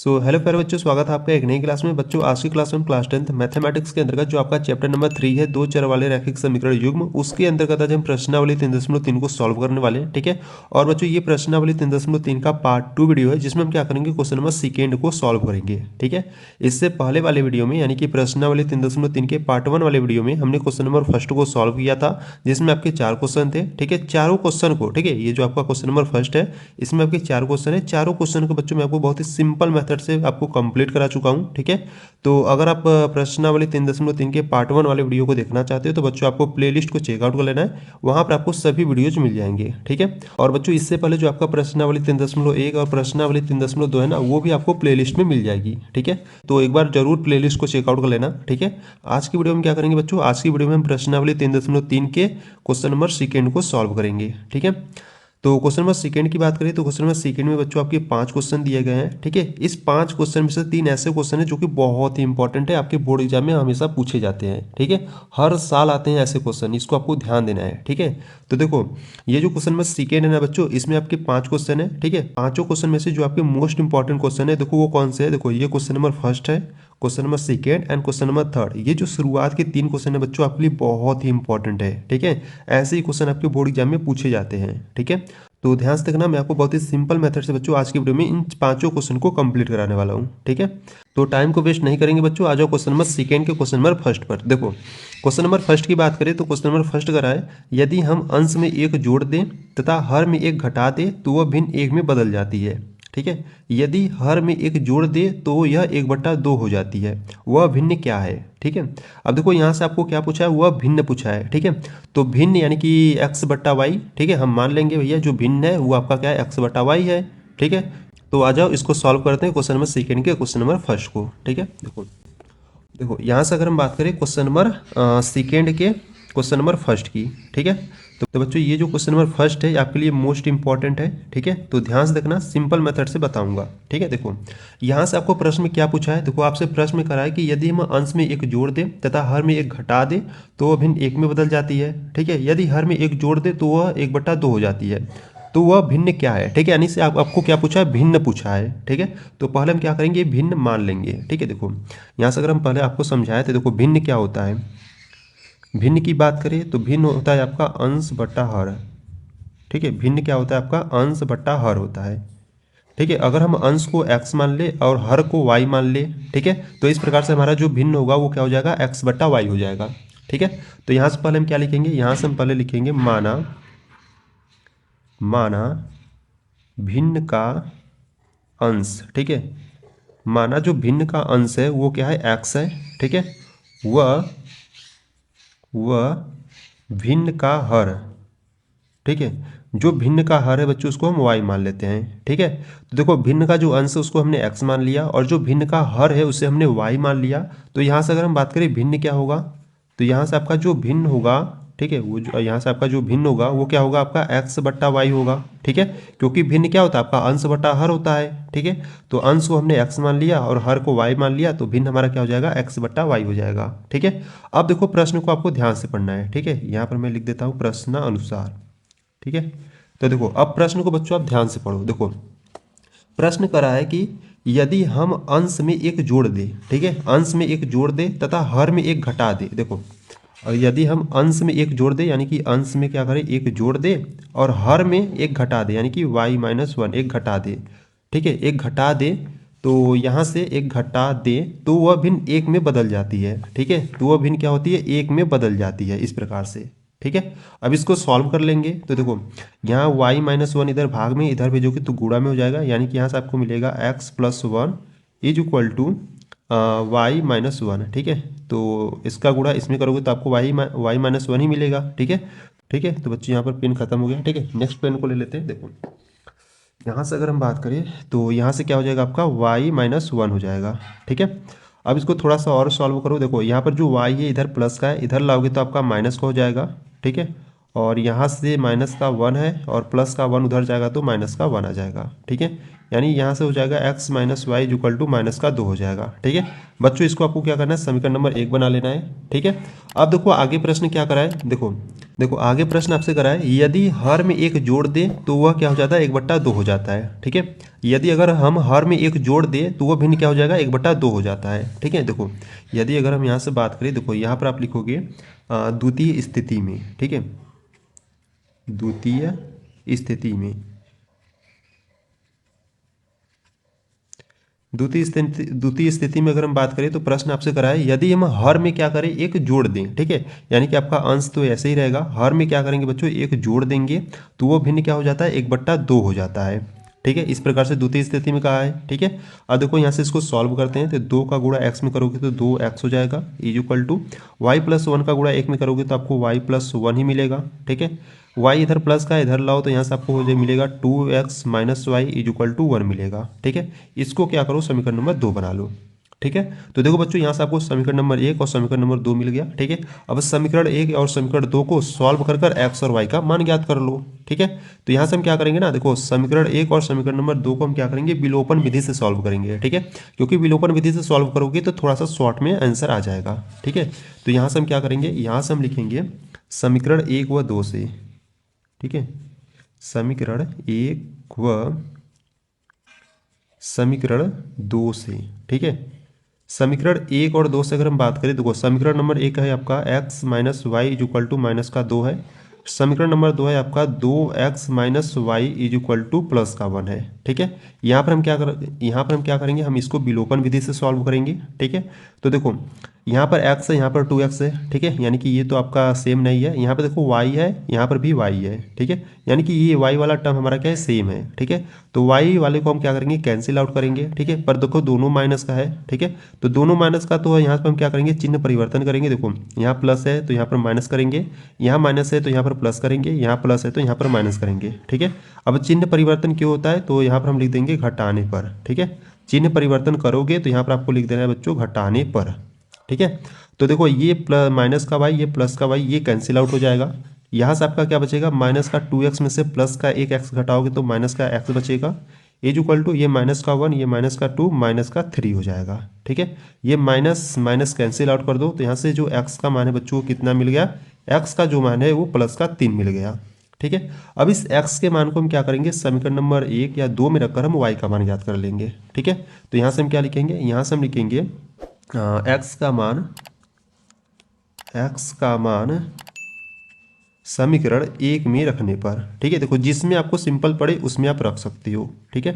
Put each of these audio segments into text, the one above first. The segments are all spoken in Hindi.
हेलो प्यारे बच्चों, स्वागत है आपका एक नई क्लास में। बच्चों आज की क्लास में क्लास 10th मैथमेटिक्स के अंतर्गत जो आपका चैप्टर नंबर 3 है, दो चर वाले रैखिक समीकरण युग्म, उसके अंतर्गत आज हम प्रश्नावली 3.3 को सॉल्व करने वाले हैं। ठीक है। और बच्चों ये प्रश्नावली 3.3 का पार्ट 2 वीडियो है, जिसमें हम क्या करेंगे, क्वेश्चन नंबर सेकेंड को सॉल्व करेंगे। ठीक है। इससे पहले वाले वीडियो में यानी कि प्रश्नावली 3.3 के पार्ट 1 वाले वीडियो में हमने क्वेश्चन नंबर फर्स्ट को सॉल्व किया था, जिसमें आपके 4 क्वेश्चन थे। ठीक है। चारों क्वेश्चन को, ठीक है, ये जो आपका क्वेश्चन नंबर फर्स्ट है, इसमें आपके 4 क्वेश्चन है। चारों क्वेश्चन को बच्चों मैं आपको बहुत ही सिंपल मेथड से आपको कंप्लीट करा चुका हूं। ठीक है। तो अगर आप प्रश्नावली 3.3 के पार्ट 1 वाले वीडियो को देखना चाहते हो तो बच्चों आपको प्लेलिस्ट को चेकआउट कर लेना है, वहां पर आपको सभी वीडियोज मिल जाएंगे। ठीक है। और बच्चों इससे पहले जो आपका प्रश्नावली 3.1 और प्रश्नावली 3.2 है ना, वो भी आपको प्लेलिस्ट में मिल जाएगी। ठीक है। तो एक बार जरूर प्लेलिस्ट को चेकआउट कर लेना। ठीक है। आज की वीडियो में क्या करेंगे बच्चों, आज की वीडियो में हम प्रश्नावली 3.3 के क्वेश्चन नंबर सेकेंड को सॉल्व करेंगे। ठीक है। तो क्वेश्चन नंबर सेकेंड की बात करें तो क्वेश्चन नंबर सेकेंड में बच्चों आपके 5 क्वेश्चन दिए गए हैं। ठीक है। इस 5 क्वेश्चन में से 3 ऐसे क्वेश्चन हैं जो कि बहुत ही इंपॉर्टेंट है, आपके बोर्ड एग्जाम में हमेशा पूछे जाते हैं। ठीक है। हर साल आते हैं ऐसे क्वेश्चन, इसको आपको ध्यान देना है। ठीक है। तो देखो ये जो क्वेश्चन नंबर सेकेंड है ना बच्चों, इसमें आपके 5 क्वेश्चन है। ठीक है। पांचों क्वेश्चन में से जो आपके मोस्ट इंपॉर्टेंट क्वेश्चन है, देखो वो कौन से है। देखो ये क्वेश्चन नंबर फर्स्ट है, question number second and question number third. ये जो शुरुआत के 3 क्वेश्चन है बच्चों, आपके लिए बहुत ही इंपॉर्टेंट है। ठीक है। ऐसे ही क्वेश्चन आपके बोर्ड एग्जाम में पूछे जाते हैं। ठीक है। तो ध्यान से देखना, मैं आपको बहुत ही सिंपल मेथड से बच्चों आज की वीडियो में इन 5 क्वेश्चन को कंप्लीट कराने वाला हूँ। ठीक है। तो टाइम को वेस्ट नहीं करेंगे बच्चों, आ जाओ क्वेश्चन नंबर सेकेंड के क्वेश्चन नंबर फर्स्ट पर। देखो क्वेश्चन नंबर फर्स्ट की बात करें तो क्वेश्चन नंबर फर्स्ट करा है, यदि हम अंश में एक जोड़ दें तथा हर में एक घटा दें तो वह भिन्न एक में बदल जाती है। ठीक है। यदि हर में एक जोड़ दे तो यह 1/2 हो जाती है, वह भिन्न क्या है। ठीक है। अब देखो यहाँ से आपको क्या पूछा है, वह भिन्न पूछा है। ठीक है। तो भिन्न यानी कि x/y। ठीक है। हम मान लेंगे भैया जो भिन्न है वो आपका क्या है, x/y है। ठीक है। तो आ जाओ इसको सॉल्व करते हैं क्वेश्चन नंबर सेकेंड के क्वेश्चन नंबर फर्स्ट को। ठीक है। देखो देखो यहाँ से अगर हम बात करें क्वेश्चन नंबर सेकेंड के क्वेश्चन नंबर फर्स्ट की। ठीक है। तो बच्चों ये जो क्वेश्चन नंबर फर्स्ट है आपके लिए मोस्ट इंपॉर्टेंट है। ठीक है। तो ध्यान से देखना, सिंपल मेथड से बताऊंगा। ठीक है। देखो यहाँ से आपको प्रश्न में क्या पूछा है, देखो आपसे प्रश्न में करा है कि यदि हम अंश में एक जोड़ दें तथा हर में एक घटा दें तो वह भिन्न एक में बदल जाती है। ठीक है। यदि हर में एक जोड़ दे तो वह 1/2 हो जाती है, तो वह भिन्न क्या है। ठीक है। यानी से आपको क्या पूछा है, भिन्न पूछा है। ठीक है। तो पहले हम क्या करेंगे, भिन्न मान लेंगे। ठीक है। देखो यहाँ से अगर हम पहले आपको समझाए तो देखो भिन्न क्या होता है। भिन्न की बात करें तो भिन्न होता है आपका अंश बटा हर। ठीक है। भिन्न क्या होता है आपका, अंश बटा हर होता है। ठीक है। अगर हम अंश को x मान ले और हर को y मान ले, ठीक है, तो इस प्रकार से हमारा जो भिन्न होगा वो क्या हो जाएगा, x/y हो जाएगा। ठीक है। तो यहाँ से पहले हम क्या लिखेंगे, यहाँ से हम पहले लिखेंगे माना माना भिन्न का अंश। ठीक है। माना जो भिन्न का अंश है वो क्या है, x है। ठीक है। वह भिन्न का हर। ठीक है। जो भिन्न का हर है बच्चों उसको हम y मान लेते हैं। ठीक है। तो देखो भिन्न का जो अंश है उसको हमने x मान लिया और जो भिन्न का हर है उसे हमने y मान लिया। तो यहाँ से अगर हम बात करें भिन्न क्या होगा, तो यहाँ से आपका जो भिन्न होगा, ठीक है, वो जो यहाँ से आपका जो भिन्न होगा वो क्या होगा, आपका x/y होगा। ठीक है। क्योंकि भिन्न क्या होता है आपका, अंश बटा हर होता है। ठीक है। तो अंश को हमने x मान लिया और हर को y मान लिया, तो भिन्न हमारा क्या हो जाएगा, x/y हो जाएगा। ठीक है। अब देखो प्रश्न को आपको ध्यान से पढ़ना है। ठीक है। यहाँ पर मैं लिख देता हूँ प्रश्न अनुसार। ठीक है। तो देखो अब प्रश्न को बच्चों आप ध्यान से पढ़ो। देखो प्रश्न करा है कि यदि हम अंश में एक जोड़ दे, ठीक है, अंश में एक जोड़ दे तथा हर में एक घटा दे। देखो और यदि हम अंश में एक जोड़ दे यानी कि अंश में क्या करें, एक जोड़ दे और हर में एक घटा दे यानी कि y-1 एक घटा दे। ठीक है। एक घटा दे तो यहाँ से एक घटा दे तो वह भिन्न एक में बदल जाती है। ठीक है। तो वह भिन्न क्या होती है, एक में बदल जाती है, इस प्रकार से। ठीक है। अब इसको सॉल्व कर लेंगे तो देखो यहाँ y-1 इधर भाग में, इधर भेजोगे तो गुणा में हो जाएगा, यानी कि यहाँ से आपको मिलेगा x+1 is equal to y-1। ठीक है। तो इसका गुणा इसमें करोगे तो आपको y-1 ही मिलेगा। ठीक है। ठीक है। तो बच्चे यहाँ पर पेन खत्म हो गया। ठीक है। नेक्स्ट पेन को ले लेते हैं। देखो यहाँ से अगर हम बात करें तो यहाँ से क्या हो जाएगा आपका y-1 हो जाएगा। ठीक है। अब इसको थोड़ा सा और सॉल्व करो। देखो यहाँ पर जो y है इधर प्लस का है, इधर लाओगे तो आपका माइनस का हो जाएगा। ठीक है। और यहाँ से माइनस का 1 है और प्लस का 1 उधर जाएगा तो माइनस का 1 आ जाएगा। ठीक है। यानी यहाँ से हो जाएगा x - y इक्वल टू -2 हो जाएगा। ठीक है। बच्चों इसको आपको क्या करना है, समीकरण नंबर 1 बना लेना है। ठीक है। अब देखो आगे प्रश्न क्या करा है, देखो देखो आगे प्रश्न आपसे करा है, यदि हर में एक जोड़ दे तो वह क्या हो जाता है, 1/2 हो जाता है। ठीक है, यदि अगर हम हर में एक जोड़ दे तो वह भिन्न क्या हो जाएगा, 1/2 हो जाता है। ठीक है, देखो यदि अगर हम यहाँ से बात करें, देखो यहाँ पर आप लिखोगे द्वितीय स्थिति में। ठीक है, द्वितीय स्थिति में, द्वितीय स्थिति में अगर हम बात करें तो प्रश्न आपसे करा है, यदि हम हर में क्या करें, एक जोड़ दें। ठीक है, यानी कि आपका अंश तो ऐसे ही रहेगा, हर में क्या करेंगे बच्चों, एक जोड़ देंगे तो वो भिन्न क्या हो जाता है, 1/2 हो जाता है। ठीक है, इस प्रकार से द्वितीय स्थिति में कहा है। ठीक है, अब देखो यहाँ से इसको सॉल्व करते हैं, तो 2 का गुणा x में करोगे तो 2x हो जाएगा, is equal to Y plus 1 का गुणा 1 में करोगे तो आपको y प्लस 1 ही मिलेगा। ठीक है, y इधर प्लस का इधर लाओ तो यहाँ से आपको हो जाए मिलेगा 2x minus Y is equal to 1 मिलेगा। ठीक है, इसको क्या करो, समीकरण नंबर 2 बना लो। ठीक है, तो देखो बच्चों यहाँ से आपको समीकरण नंबर 1 और समीकरण नंबर 2 मिल गया। ठीक है, अब समीकरण 1 और समीकरण 2 को सॉल्व कर कर x और y का मान ज्ञात कर लो। ठीक है, तो यहाँ से हम क्या करेंगे ना, देखो समीकरण 1 और समीकरण नंबर 2 को हम क्या करेंगे, विलोपन विधि से सॉल्व करेंगे। ठीक है, क्योंकि विलोपन विधि से सॉल्व करोगे तो थोड़ा सा शॉर्ट में आंसर आ जाएगा। ठीक है, तो यहाँ से हम क्या करेंगे, यहाँ से हम लिखेंगे समीकरण 1 व 2 से। ठीक है, समीकरण 1 व समीकरण 2 से। ठीक है, समीकरण 1 और 2 से अगर हम बात करें, देखो समीकरण नंबर 1 है आपका x minus Y is equal to minus का 2 है। समीकरण नंबर 2 है आपका 2x minus Y is equal to plus का 1 है। ठीक है, यहाँ पर हम क्या करेंगे, हम इसको विलोपन विधि से सॉल्व करेंगे। ठीक है, तो देखो यहाँ पर x है, यहाँ पर 2x है। ठीक है, यानी कि ये तो आपका सेम नहीं है। यहाँ पर देखो y है, यहाँ पर भी y है। ठीक है, यानी कि ये y वाला टर्म हमारा क्या है, सेम है। ठीक है, तो y वाले को हम क्या करेंगे, कैंसिल आउट करेंगे। ठीक है, पर देखो दोनों माइनस का है। ठीक है, तो दोनों माइनस का तो यहाँ पर हम क्या करेंगे, चिन्ह परिवर्तन करेंगे। देखो यहाँ प्लस है तो यहाँ पर माइनस करेंगे, यहाँ माइनस है तो यहाँ पर प्लस करेंगे, यहाँ प्लस है तो यहाँ पर माइनस करेंगे। ठीक है, अब चिन्ह परिवर्तन क्यों होता है, तो यहाँ पर हम लिख देंगे घटाने पर। ठीक है, चिन्ह परिवर्तन करोगे तो यहाँ पर आपको लिख देना है बच्चों घटाने पर। ठीक है, तो देखो ये प्लस माइनस का वाई, ये प्लस का वाई, ये कैंसिल आउट हो जाएगा। यहाँ से आपका क्या बचेगा, माइनस का 2x में से प्लस का एक x घटाओगे तो माइनस का x बचेगा, इज इक्वल टू ये माइनस का 1, ये माइनस का 2, माइनस का 3 हो जाएगा। ठीक है, ये माइनस माइनस कैंसिल आउट कर दो तो यहाँ से जो x का मान है बच्चों को कितना मिल गया, x का जो मान है वो प्लस का 3 मिल गया। ठीक है, अब इस x के मान को हम क्या करेंगे, समीकरण नंबर 1 या 2 में रखकर हम y का मान याद कर लेंगे। ठीक है, तो यहाँ से हम क्या लिखेंगे, यहाँ से हम लिखेंगे x का मान समीकरण 1 में रखने पर। ठीक है, देखो जिसमें आपको सिंपल पड़े उसमें आप रख सकते हो। ठीक है,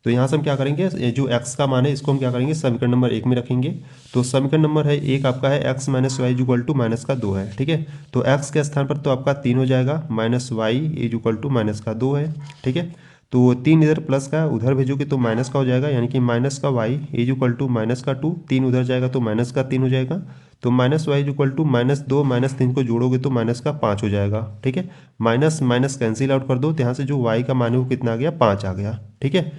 तो यहाँ से हम क्या करेंगे, ये जो x का मान है इसको हम क्या करेंगे, समीकरण नंबर 1 में रखेंगे। तो समीकरण नंबर है 1 आपका है x minus Y equal to minus का 2 है। ठीक है, तो x के स्थान पर तो आपका 3 हो जाएगा, minus Y is equal to minus का 2 है। ठीक है, तो 3 इधर प्लस का उधर भेजोगे तो माइनस का हो जाएगा, यानी कि माइनस का Y is equal to minus का 2, 3 उधर जाएगा तो माइनस का 3 हो जाएगा, तो minus Y is equal to -2 -3 को जोड़ोगे तो माइनस का 5 हो जाएगा। ठीक है, माइनस माइनस कैंसिल आउट कर दो तो यहाँ से जो y का मान है वो कितना आ गया, 5 आ गया। ठीक है,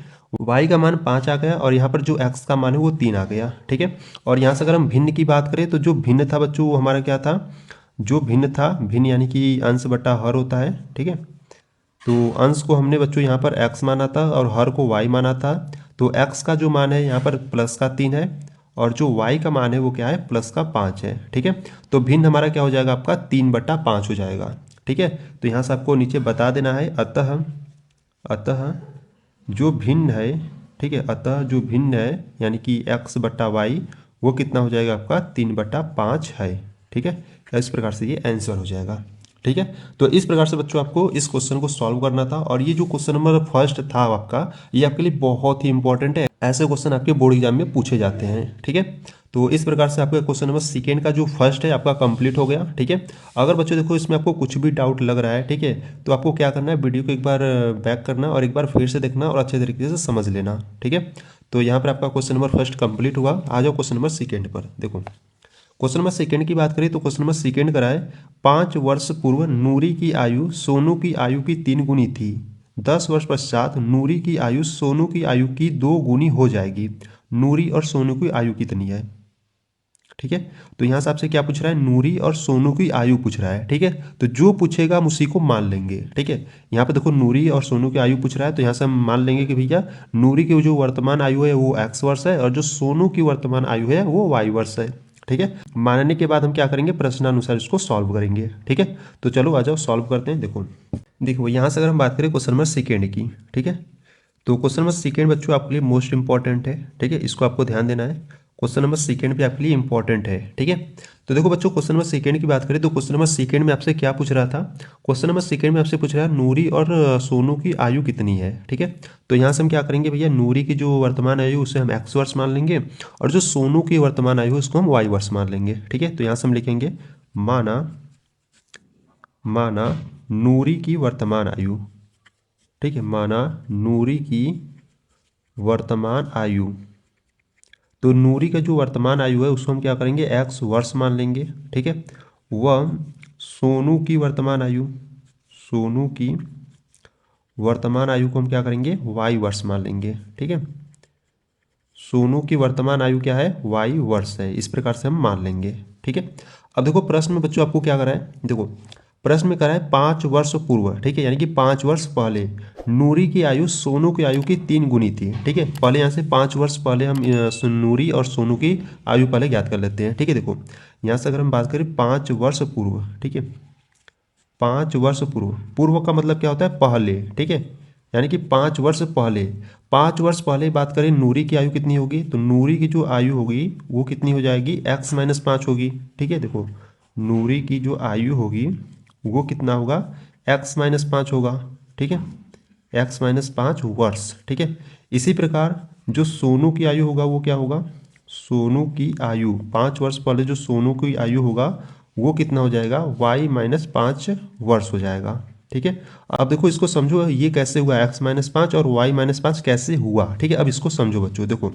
y का मान 5 आ गया और यहाँ पर जो x का मान है वो 3 आ गया। ठीक है, और यहाँ से अगर हम भिन्न की बात करें तो जो भिन्न था बच्चों वो हमारा क्या था, जो भिन्न था, भिन्न यानी कि अंश बटा हर होता है। ठीक है, तो अंश को हमने बच्चों यहाँ पर x माना था और हर को y माना था। तो x का जो मान है यहाँ पर प्लस का 3 है और जो y का मान है वो क्या है, प्लस का 5 है। ठीक है, तो भिन्न हमारा क्या हो जाएगा, आपका 3/5 हो जाएगा। ठीक है, तो यहाँ से आपको नीचे बता देना है, अतः जो भिन्न है, ठीक है, अतः जो भिन्न है यानी कि x बटा वाई वो कितना हो जाएगा, आपका 3/5 है। ठीक है, इस प्रकार से ये आंसर हो जाएगा। ठीक है, तो इस प्रकार से बच्चों आपको इस क्वेश्चन को सॉल्व करना था। और ये जो क्वेश्चन नंबर फर्स्ट था आपका, ये आपके लिए बहुत ही इंपॉर्टेंट है, ऐसे क्वेश्चन आपके बोर्ड एग्जाम में पूछे जाते हैं। ठीक है, तो इस प्रकार से आपका क्वेश्चन नंबर सेकेंड का जो फर्स्ट है आपका कंप्लीट हो गया। ठीक है, अगर बच्चों देखो इसमें आपको कुछ भी डाउट लग रहा है, ठीक है, तो आपको क्या करना है, वीडियो को एक बार बैक करना और एक बार फिर से देखना और अच्छे तरीके से समझ लेना। ठीक है, तो यहाँ पर आपका क्वेश्चन नंबर फर्स्ट कंप्लीट हुआ। आ जाओ क्वेश्चन नंबर सेकेंड पर। देखो क्वेश्चन नंबर सेकेंड की बात करें तो क्वेश्चन नंबर सेकेंड करा है, 5 वर्ष पूर्व नूरी की आयु सोनू की आयु की 3 गुनी थी। 10 वर्ष पश्चात नूरी की आयु सोनू की आयु की 2 गुनी हो जाएगी। नूरी और सोनू की आयु कितनी है। ठीक है, तो यहाँ से आपसे क्या पूछ रहा है, नूरी और सोनू की आयु पूछ रहा है। ठीक है, तो जो पूछेगा हम उसी को मान लेंगे। ठीक है, यहाँ पे देखो नूरी और सोनू की आयु पूछ रहा है तो यहाँ से हम मान लेंगे कि भैया नूरी की जो वर्तमान आयु है वो x वर्ष है और जो सोनू की वर्तमान आयु है वो y वर्ष है। ठीक है। मानने के बाद हम क्या करेंगे, प्रश्नानुसार इसको सॉल्व करेंगे। ठीक है, तो चलो आ जाओ सॉल्व करते हैं। देखो देखो यहाँ से अगर हम बात करें क्वेश्चन नंबर सेकेंड की, ठीक है, तो क्वेश्चन नंबर सेकेंड बच्चों आपके लिए मोस्ट इंपॉर्टेंट है। ठीक है, इसको आपको ध्यान देना है। क्वेश्चन नंबर सेकेंड भी आपके लिए इंपॉर्टेंट है। ठीक है, तो देखो बच्चों क्वेश्चन नंबर सेकेंड की बात करें तो क्वेश्चन नंबर सेकेंड में आपसे क्या पूछ रहा था। क्वेश्चन नंबर सेकेंड में आपसे पूछ रहा है नूरी और सोनू की आयु कितनी है। ठीक है, तो यहाँ से हम क्या करेंगे भैया, नूरी की जो वर्तमान आयु उसे हम एक्स वर्ष मान लेंगे और जो सोनू की वर्तमान आयु उसको हम वाई वर्ष मान लेंगे। ठीक है, तो यहाँ से हम लिखेंगे माना माना नूरी की वर्तमान आयु। ठीक है, माना नूरी की वर्तमान आयु, तो नूरी का जो वर्तमान आयु है उसको हम क्या करेंगे, एक्स वर्ष मान लेंगे। ठीक है, वह सोनू की वर्तमान आयु, सोनू की वर्तमान आयु को हम क्या करेंगे, वाई वर्ष मान लेंगे। ठीक है, सोनू की वर्तमान आयु क्या है, वाई वर्ष है, इस प्रकार से हम मान लेंगे। ठीक है, अब देखो प्रश्न में बच्चों आपको क्या करा है, देखो प्रश्न में करा है 5 वर्ष पूर्व। ठीक है, यानी कि 5 वर्ष पहले नूरी की आयु सोनू की आयु की 3 गुनी थी। ठीक है, पहले यहाँ से 5 वर्ष पहले हम नूरी और सोनू की आयु पहले ज्ञात कर लेते हैं। ठीक है, देखो यहाँ से अगर हम बात करें 5 वर्ष पूर्व, ठीक है, 5 वर्ष पूर्व, पूर्व का मतलब क्या होता है, पहले। ठीक है, यानी कि 5 वर्ष पहले, 5 वर्ष पहले बात करें नूरी की आयु कितनी होगी, तो नूरी की जो आयु होगी वो कितनी हो जाएगी, x-5 होगी। ठीक है, देखो नूरी की जो आयु होगी वो कितना होगा, x-5 होगा। ठीक है, x-5 वर्ष। ठीक है, इसी प्रकार जो सोनू की आयु होगा वो क्या होगा, सोनू की आयु 5 वर्ष पहले जो सोनू की आयु होगा वो कितना हो जाएगा, y-5 वर्ष हो जाएगा। ठीक है, अब देखो इसको समझो ये कैसे हुआ, x-5 और y-5 कैसे हुआ। ठीक है, अब इसको समझो बच्चों। देखो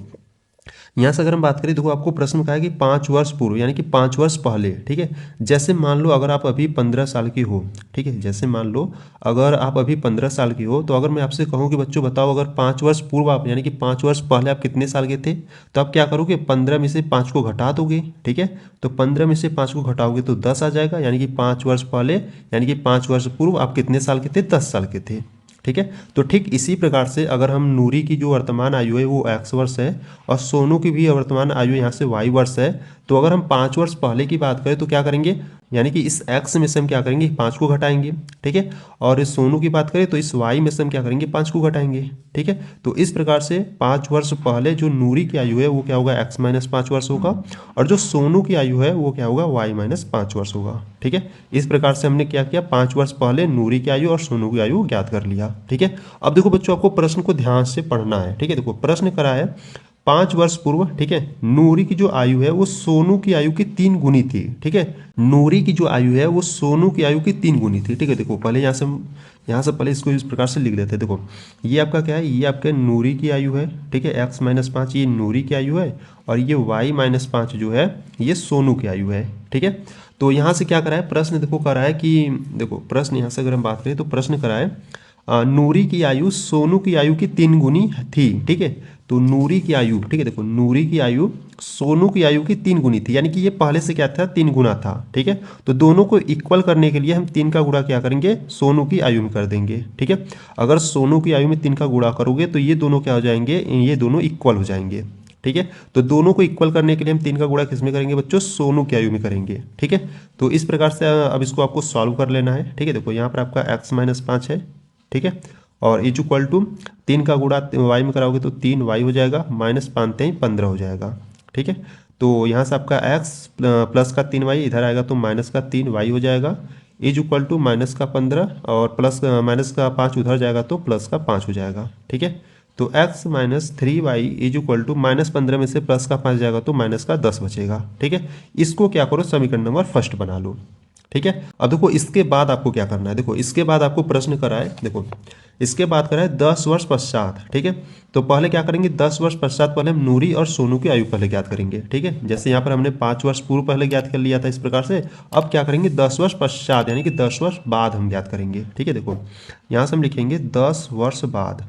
यहाँ से अगर हम बात करें, देखो आपको प्रश्न में कहा है कि 5 वर्ष पूर्व यानी कि 5 वर्ष पहले। ठीक है, जैसे मान लो अगर आप अभी 15 साल की हो, ठीक है, जैसे मान लो अगर आप अभी 15 साल की हो, तो अगर मैं आपसे कहूँ कि बच्चों बताओ अगर 5 वर्ष पूर्व आप यानी कि 5 वर्ष पहले आप कितने साल के थे, तो आप क्या करोगे, 15 में से 5 को घटा दोगे। ठीक है, तो 15 में से 5 को घटाओगे तो 10 आ जाएगा, यानी कि 5 वर्ष पहले यानी कि 5 वर्ष पूर्व आप कितने साल के थे, 10 साल के थे। ठीक है, तो ठीक इसी प्रकार से अगर हम नूरी की जो वर्तमान आयु है वो एक्स वर्ष है और सोनू की भी वर्तमान आयु यहाँ से वाई वर्ष है, तो अगर हम 5 वर्ष पहले की बात करें तो क्या करेंगे, यानी कि इस एक्स में से हम क्या करेंगे, 5 को घटाएंगे। ठीक है, और इस सोनू की बात करें तो इस वाई में से हम क्या करेंगे, 5 को घटाएंगे। ठीक है, तो इस प्रकार से 5 वर्ष पहले जो नूरी की आयु है वो क्या होगा, x-5 वर्ष होगा और जो सोनू की आयु है वो क्या होगा, y-5 वर्ष होगा। ठीक है, इस प्रकार से हमने क्या किया, 5 वर्ष पहले नूरी की आयु और सोनू की आयु ज्ञात कर लिया। ठीक है, अब देखो बच्चों आपको प्रश्न को ध्यान से पढ़ना है। ठीक है, देखो प्रश्न करा है 5 वर्ष पूर्व, ठीक है, नूरी की जो आयु है वो सोनू की आयु की 3 गुनी थी। ठीक है, नूरी की जो आयु है वो सोनू की आयु की 3 गुनी थी। ठीक है, देखो पहले यहाँ से पहले इसको इस प्रकार से लिख देते हैं। देखो ये आपका क्या है, ये आपके नूरी की आयु है। ठीक है, x-5 ये नूरी की आयु है और ये y-5 जो है ये सोनू की आयु है। ठीक है, तो यहाँ से क्या करा है, प्रश्न देखो करा है कि देखो प्रश्न यहाँ से अगर हम बात करें तो प्रश्न करा है नूरी की आयु सोनू की आयु की 3 गुनी थी। ठीक है, तो नूरी की आयु, ठीक है, देखो नूरी की आयु सोनू की आयु की 3 गुनी थी, यानी कि ये पहले से क्या था, 3 गुना था। ठीक है, तो दोनों को इक्वल करने के लिए हम 3 का गुणा क्या करेंगे, सोनू की आयु में कर देंगे। ठीक है, अगर सोनू की आयु में 3 का गुणा करोगे तो ये दोनों क्या हो जाएंगे, ये दोनों इक्वल हो जाएंगे। ठीक है, तो दोनों को इक्वल करने के लिए हम 3 का गुणा किस में करेंगे बच्चों, सोनू की आयु में करेंगे। ठीक है, तो इस प्रकार से अब इसको आपको सॉल्व कर लेना है। ठीक है, देखो यहाँ पर आपका x-5 है। ठीक है, और इज इक्वल टू 3 का गुणा वाई में कराओगे तो 3 वाई हो जाएगा, -5 15 हो जाएगा। ठीक है, तो यहाँ से आपका x प्लस का 3 वाई इधर आएगा तो माइनस का 3 वाई हो जाएगा, इज इक्वल टू -15 और प्लस -5 उधर जाएगा तो +5 हो जाएगा। ठीक है, तो x-3y इज इक्वल टू -15 में से +5 जाएगा तो -10 बचेगा। ठीक है, इसको क्या करो, समीकरण नंबर फर्स्ट बना लो। ठीक है, अब देखो इसके बाद आपको क्या करना है, देखो इसके बाद आपको प्रश्न करा है, देखो इसके बाद करा है 10 वर्ष पश्चात। ठीक है, तो पहले क्या करेंगे, 10 वर्ष पश्चात पहले हम नूरी और सोनू की आयु पहले ज्ञात करेंगे। ठीक है, जैसे यहाँ पर हमने 5 वर्ष पूर्व पहले ज्ञात कर लिया था इस प्रकार से, अब क्या करेंगे 10 वर्ष पश्चात यानी कि 10 वर्ष बाद हम ज्ञात करेंगे। ठीक है, देखो यहाँ से हम लिखेंगे 10 वर्ष बाद,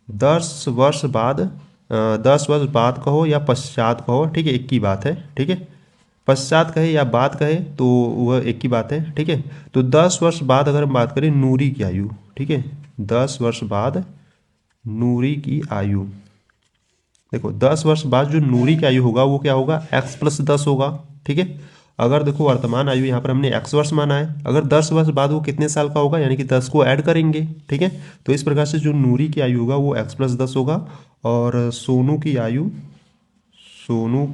10 वर्ष बाद 10 वर्ष बाद कहो या पश्चात कहो, ठीक है, एक ही बात है। ठीक है, पश्चात कहे या बाद कहे तो वह एक ही बात है। ठीक है, तो 10 वर्ष बाद अगर हम बात करें नूरी की आयु, ठीक है, 10 वर्ष बाद नूरी की आयु, देखो 10 वर्ष बाद जो नूरी की आयु होगा वो क्या होगा, x प्लस 10 होगा। ठीक है, अगर देखो वर्तमान आयु यहाँ पर हमने x वर्ष माना है, अगर 10 वर्ष बाद वो कितने साल का होगा, यानी कि 10 को ऐड करेंगे। ठीक है, तो इस प्रकार से जो नूरी की आयु होगा वो x प्लस 10 होगा। और सोनू की आयु सोनू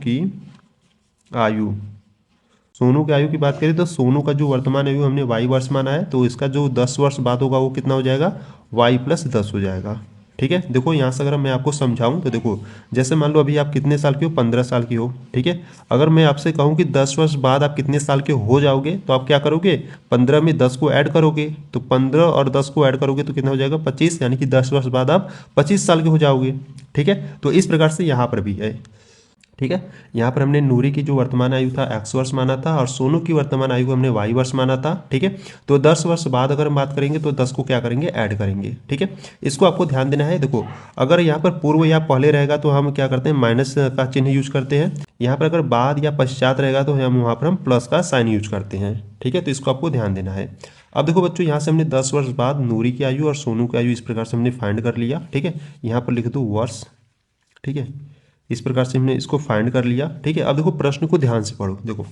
की आयु की बात करें तो सोनू का जो वर्तमान आयु हमने y वर्ष माना है, तो इसका जो 10 वर्ष बाद होगा वो कितना हो जाएगा, y प्लस 10 हो जाएगा। ठीक है, देखो यहाँ से अगर मैं आपको समझाऊं तो देखो, जैसे मान लो अभी आप कितने साल की हो, 15 साल की हो। ठीक है, अगर मैं आपसे कहूँ कि 10 वर्ष बाद आप कितने साल के हो जाओगे, तो आप क्या करोगे, 15 में 10 को ऐड करोगे, तो 15 और 10 को ऐड करोगे तो कितना हो जाएगा, 25, यानी कि 10 वर्ष बाद आप 25 साल के हो जाओगे। ठीक है, तो इस प्रकार से यहाँ पर भी है। ठीक है, यहाँ पर हमने नूरी की जो वर्तमान आयु था x वर्ष माना था, और सोनू की वर्तमान आयु को हमने y वर्ष माना था। ठीक है, तो 10 वर्ष बाद अगर हम बात करेंगे तो 10 को क्या करेंगे, ऐड करेंगे। ठीक है, इसको आपको ध्यान देना है। देखो अगर यहाँ पर पूर्व या पहले रहेगा तो हम क्या करते हैं, माइनस का चिन्ह यूज करते हैं। यहाँ पर अगर बाद या पश्चात रहेगा तो हम वहाँ पर हम प्लस का साइन यूज करते हैं। ठीक है, तो इसको आपको ध्यान देना है। अब देखो बच्चों, यहाँ से हमने 10 वर्ष बाद नूरी की आयु और सोनू की आयु इस प्रकार से हमने फाइंड कर लिया। ठीक है, यहाँ पर लिख दो वर्ष। ठीक है, इस प्रकार से हमने इसको फाइंड कर लिया। ठीक है, अब देखो प्रश्न को ध्यान से पढ़ो। देखो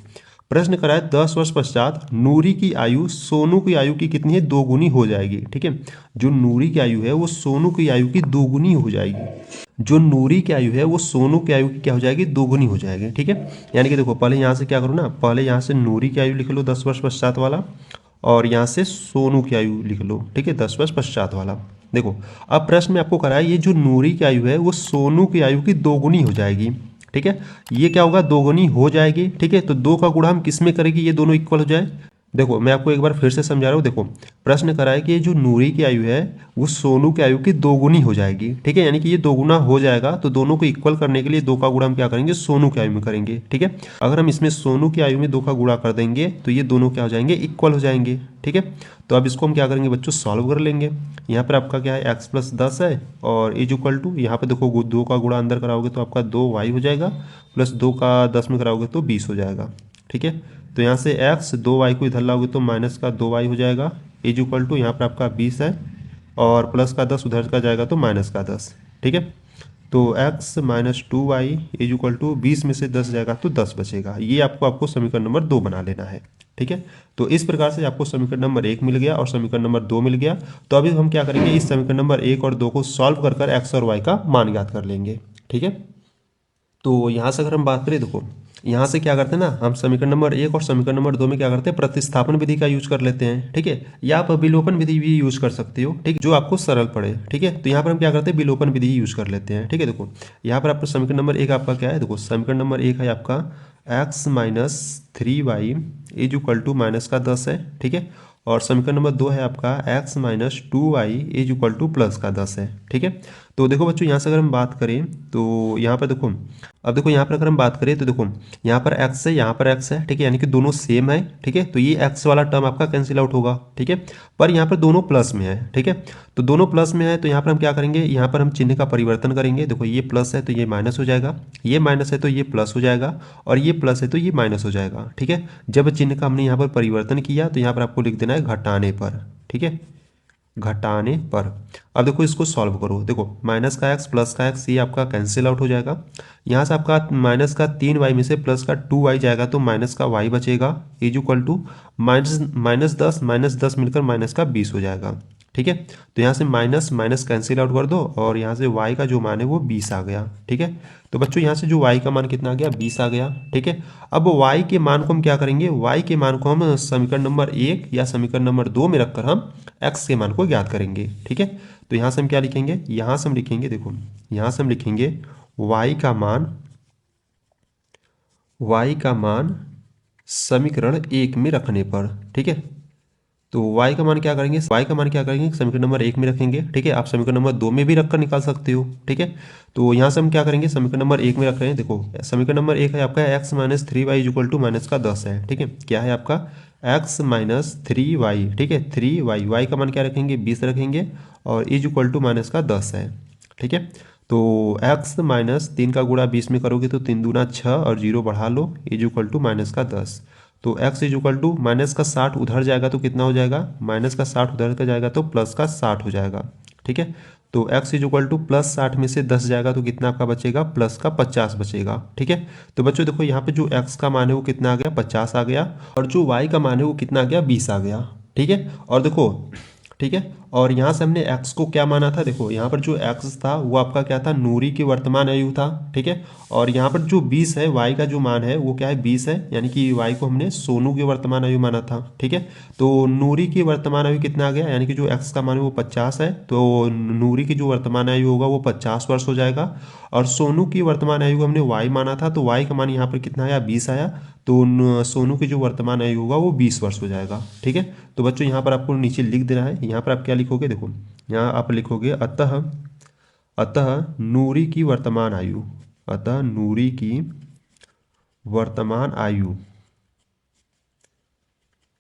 प्रश्न करा है 10 वर्ष पश्चात नूरी की आयु सोनू की आयु की कितनी है, दोगुनी हो जाएगी। ठीक है, जो नूरी की आयु है वो सोनू की आयु की दोगुनी हो जाएगी। जो नूरी की आयु है वो सोनू की आयु की क्या हो जाएगी, दोगुनी हो जाएगी। ठीक है, यानी कि देखो पहले यहाँ से क्या करो ना, पहले यहाँ से नूरी की आयु लिख लो 10 वर्ष पश्चात वाला, और यहाँ से सोनू की आयु लिख लो। ठीक है, 10 वर्ष पश्चात वाला। देखो अब प्रश्न में आपको कराया ये जो नूरी की आयु है वो सोनू की आयु की दोगुनी हो जाएगी। ठीक है, ये क्या होगा, दोगुनी हो जाएगी। ठीक है, तो 2 का गुणा हम किस में करेंगे, ये दोनों इक्वल हो जाए। देखो मैं आपको एक बार फिर से समझा रहा हूँ। देखो प्रश्न करा है कि ये जो नूरी की आयु है वो सोनू की आयु की दोगुनी हो जाएगी। ठीक है, यानी कि ये दोगुना हो जाएगा, तो दोनों को इक्वल करने के लिए 2 का गुणा हम क्या करेंगे, सोनू की आयु में करेंगे। ठीक है, अगर हम इसमें सोनू की आयु में 2 का गुणा कर देंगे तो ये दोनों क्या हो जाएंगे, इक्वल हो जाएंगे। ठीक है, तो अब इसको हम क्या करेंगे बच्चों, सॉल्व कर लेंगे। यहाँ पर आपका क्या है, x प्लस 10 है, और इज इक्वल टू यहाँ पर देखो 2 का गुणा अंदर कराओगे तो आपका 2y हो जाएगा, प्लस 2 का 10 में कराओगे तो 20 हो जाएगा। ठीक है, तो यहाँ से x 2y को इधर लाओगे तो माइनस का 2y हो जाएगा, इज इक्वल टू यहाँ पर आपका 20 है, और प्लस का 10 उधर का जाएगा तो माइनस का 10। ठीक है, तो x minus 2y is equal to 20 में से 10 जाएगा तो 10 बचेगा। ये आपको समीकरण नंबर 2 बना लेना है। ठीक है, तो इस प्रकार से आपको समीकरण नंबर 1 मिल गया और समीकरण नंबर 2 मिल गया। तो अभी हम क्या करेंगे, इस समीकरण नंबर 1 और 2 को सॉल्व कर x और y का मान ज्ञात कर लेंगे। ठीक है, तो यहाँ से अगर हम बात करें, देखो यहाँ से क्या करते हैं ना, हम समीकरण नंबर 1 और समीकरण नंबर 2 में क्या करते हैं, प्रतिस्थापन विधि का यूज कर लेते हैं। ठीक है, या आप विलोपन विधि भी यूज कर सकते हो। ठीक, जो आपको सरल पड़े। ठीक है, तो यहाँ पर हम क्या करते हैं, विलोपन विधि यूज कर लेते हैं। ठीक है, देखो यहाँ पर आपका समीकरण नंबर 1 आपका क्या है, देखो समीकरण नंबर 1 है आपका x minus 3y is equal to minus का 10 है। ठीक है, और समीकरण नंबर 2 है आपका x minus 2y is equal to plus का 10 है। ठीक है, तो देखो बच्चों यहाँ से अगर हम बात करें तो यहाँ पर देखो, अब देखो यहाँ पर अगर हम बात करें तो देखो यहाँ पर x है, यहाँ पर x है। ठीक है, यानी कि दोनों सेम है। ठीक है, तो ये x वाला टर्म आपका कैंसिल आउट होगा। ठीक है, पर यहाँ पर दोनों प्लस में है। ठीक है, तो दोनों प्लस में है तो यहाँ पर हम क्या करेंगे, यहाँ पर हम चिन्ह का परिवर्तन करेंगे। देखो ये प्लस है तो ये माइनस हो जाएगा, ये माइनस है तो ये प्लस हो जाएगा, और ये प्लस है तो ये माइनस हो जाएगा। ठीक है, जब चिन्ह का हमने यहाँ पर परिवर्तन किया तो यहाँ पर आपको लिख देना है घटाने पर। ठीक है, घटाने पर। अब देखो इसको सॉल्व करो। देखो माइनस का x प्लस का x ये आपका कैंसिल आउट हो जाएगा। यहाँ से आपका माइनस का 3y में से प्लस का 2y जाएगा तो माइनस का y बचेगा, इज इक्वल टू माइनस 10 मिलकर माइनस का 20 हो जाएगा। ठीक है, तो यहाँ से माइनस माइनस कैंसिल आउट कर दो, और यहाँ से y का जो मान है वो 20 आ गया। ठीक है, तो बच्चों यहाँ से जो y का मान कितना आ गया, 20 आ गया। ठीक है, अब y के मान को हम क्या करेंगे, y के मान को हम समीकरण नंबर 1 या समीकरण नंबर 2 में रखकर हम x के मान को ज्ञात करेंगे। ठीक है, तो यहाँ से हम क्या लिखेंगे, यहाँ से हम लिखेंगे, देखो यहाँ से हम लिखेंगे y का मान समीकरण 1 में रखने पर। ठीक है, तो y का मान क्या करेंगे, y का मान क्या करेंगे, समीकरण नंबर 1 में रखेंगे। ठीक है, आप समीकरण नंबर 2 में भी रखकर निकाल सकते हो। ठीक है, तो यहाँ से हम क्या करेंगे, समीकरण नंबर 1 में रख रहे हैं। देखो समीकरण नंबर 1 है आपका x minus 3y equal to minus का 10 है। ठीक है, क्या है आपका x माइनस 3y। ठीक है, 3y, y का मान क्या रखेंगे, 20 रखेंगे, और इज इक्वल टू माइनस का 10 है। ठीक है, तो x माइनस 3 का गुणा 20 में करोगे तो 3 दूना 6 और 0 बढ़ा लो, इज इक्वल टू माइनस का 10। तो x is equal to minus का 60 उधर जाएगा तो कितना हो जाएगा, माइनस का 60 उधर का जाएगा तो प्लस का 60 हो जाएगा। ठीक है, तो x इज इक्वल टू +60 में से 10 जाएगा तो कितना आपका बचेगा, प्लस का 50 बचेगा। ठीक है, तो बच्चों देखो यहाँ पे जो x का मान है वो कितना आ गया, 50 आ गया, और जो y का मान है वो कितना आ गया, 20 आ गया। ठीक है, और देखो, ठीक है, और यहाँ से हमने x को क्या माना था, देखो यहाँ पर जो x था वो आपका क्या था, नूरी की वर्तमान आयु था। ठीक है, और यहाँ पर जो 20 है, y का जो मान है वो क्या है, 20 है, यानी कि y को हमने सोनू की वर्तमान आयु माना था। ठीक है, तो नूरी की वर्तमान आयु कितना आ गया, यानी कि जो x का मान है वो 50 है, तो नूरी की जो वर्तमान आयु होगा वो 50 वर्ष हो जाएगा। और सोनू की वर्तमान आयु को हमने y माना था, तो y का मान यहाँ पर कितना आया, 20 आया, तो सोनू की जो वर्तमान आयु होगा वो 20 वर्ष हो जाएगा। ठीक है, तो बच्चों यहाँ पर आपको नीचे लिख देना है, यहाँ पर आप क्या लिखोगे, देखो यहाँ आप लिखोगे अतः अतः नूरी की वर्तमान आयु, अतः नूरी की वर्तमान आयु,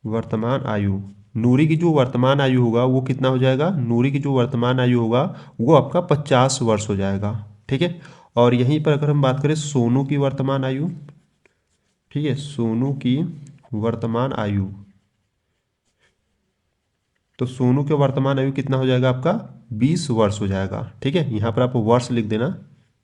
वर्तमान आयु, नूरी की जो वर्तमान आयु होगा वो कितना हो जाएगा, नूरी की जो वर्तमान आयु होगा वो आपका 50 वर्ष हो जाएगा। ठीक है, और यहीं पर अगर हम बात करें सोनू की वर्तमान आयु, ठीक है, सोनू की वर्तमान आयु, तो सोनू के वर्तमान आयु कितना हो जाएगा आपका, 20 वर्ष हो जाएगा। ठीक है, यहाँ पर आप वर्ष लिख देना।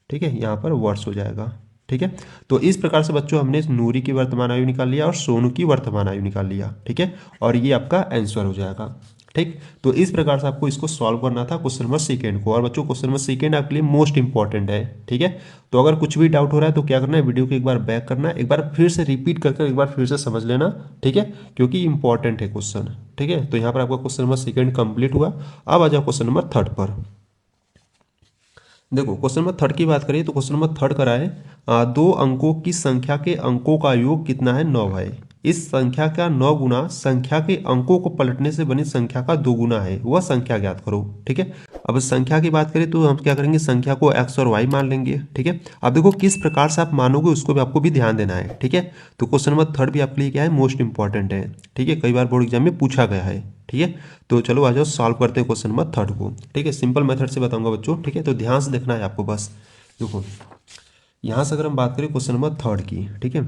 ठीक है, यहाँ पर वर्ष हो जाएगा। ठीक है, तो इस प्रकार से बच्चों हमने नूरी की वर्तमान आयु निकाल लिया और सोनू की वर्तमान आयु निकाल लिया। ठीक है, और ये आपका आंसर हो जाएगा। ठीक, तो इस प्रकार से आपको इसको सॉल्व करना था क्वेश्चन नंबर सेकेंड को। और बच्चों क्वेश्चन नंबर सेकेंड आपके लिए मोस्ट इंपॉर्टेंट है। ठीक है, तो अगर कुछ भी डाउट हो रहा है तो क्या करना है, वीडियो को एक बार बैक करना है, एक बार फिर से रिपीट करके एक बार फिर से समझ लेना। ठीक है, क्योंकि इंपॉर्टेंट है क्वेश्चन। ठीक है, तो यहाँ पर आपका क्वेश्चन नंबर सेकेंड कंप्लीट हुआ। अब आ जाओ क्वेश्चन नंबर थर्ड पर। देखो क्वेश्चन नंबर थर्ड की बात करें तो क्वेश्चन नंबर थर्ड करा है, दो अंकों की संख्या के अंकों का योग कितना है, 9 है। इस संख्या का 9 गुना संख्या के अंकों को पलटने से बनी संख्या का 2 गुना है, वह संख्या ज्ञात करो। ठीक है, अब संख्या की बात करें तो हम क्या करेंगे, संख्या को x और y मान लेंगे। ठीक है, अब देखो किस प्रकार से आप मानोगे उसको भी आपको भी ध्यान देना है। ठीक है, तो क्वेश्चन नंबर थर्ड भी आपके लिए क्या है, मोस्ट इंपॉर्टेंट है। ठीक है, कई बार बोर्ड एग्जाम में पूछा गया है। ठीक है, तो चलो आ जाओ सॉल्व करते हैं क्वेश्चन नंबर थर्ड को। ठीक है, सिंपल मेथड से बताऊंगा बच्चों। ठीक है, तो ध्यान से देखना है आपको बस। देखो यहाँ से अगर हम बात करें क्वेश्चन नंबर थर्ड की, ठीक है,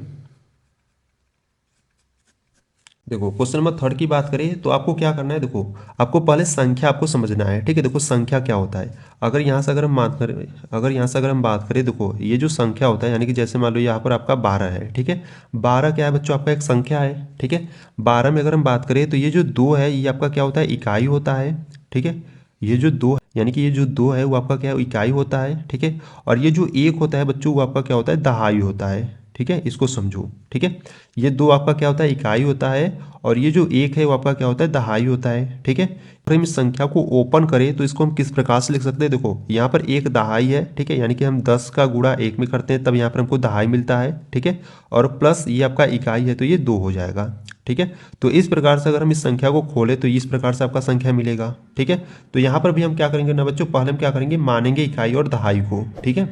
देखो क्वेश्चन नंबर थर्ड की बात करें तो आपको क्या करना है, देखो आपको पहले संख्या आपको समझना है। ठीक है, देखो संख्या क्या होता है, अगर यहाँ से अगर हम बात करें, अगर यहाँ से अगर हम बात करें, देखो ये जो संख्या होता है, यानी कि जैसे मान लो यहाँ पर आपका 12 है। ठीक है, 12 क्या है बच्चों, आपका एक संख्या है। ठीक है, 12 में अगर हम बात करें तो ये जो 2 है ये आपका क्या होता है, इकाई होता है। ठीक है, ये जो 2 यानी कि ये जो 2 है वो आपका क्या है, इकाई होता है। ठीक है, और ये जो 1 होता है बच्चों वो आपका क्या होता है, दहाई होता है। ठीक है, इसको समझो। ठीक है, ये 2 आपका क्या होता है, इकाई होता है, और ये जो 1 है वो आपका क्या होता है, दहाई होता है। ठीक है, अगर हम इस संख्या को ओपन करें तो इसको हम किस प्रकार से लिख सकते हैं, देखो यहाँ पर एक दहाई है। ठीक है, यानी कि हम 10 का गुणा 1 में करते हैं तब यहाँ पर हमको दहाई मिलता है। ठीक है, और प्लस ये आपका इकाई है तो ये 2 हो जाएगा। ठीक है, तो इस प्रकार से अगर हम इस संख्या को खोलें तो इस प्रकार से आपका संख्या मिलेगा। ठीक है, तो यहाँ पर भी हम क्या करेंगे ना बच्चों, पहले हम क्या करेंगे, मानेंगे इकाई और दहाई को। ठीक है,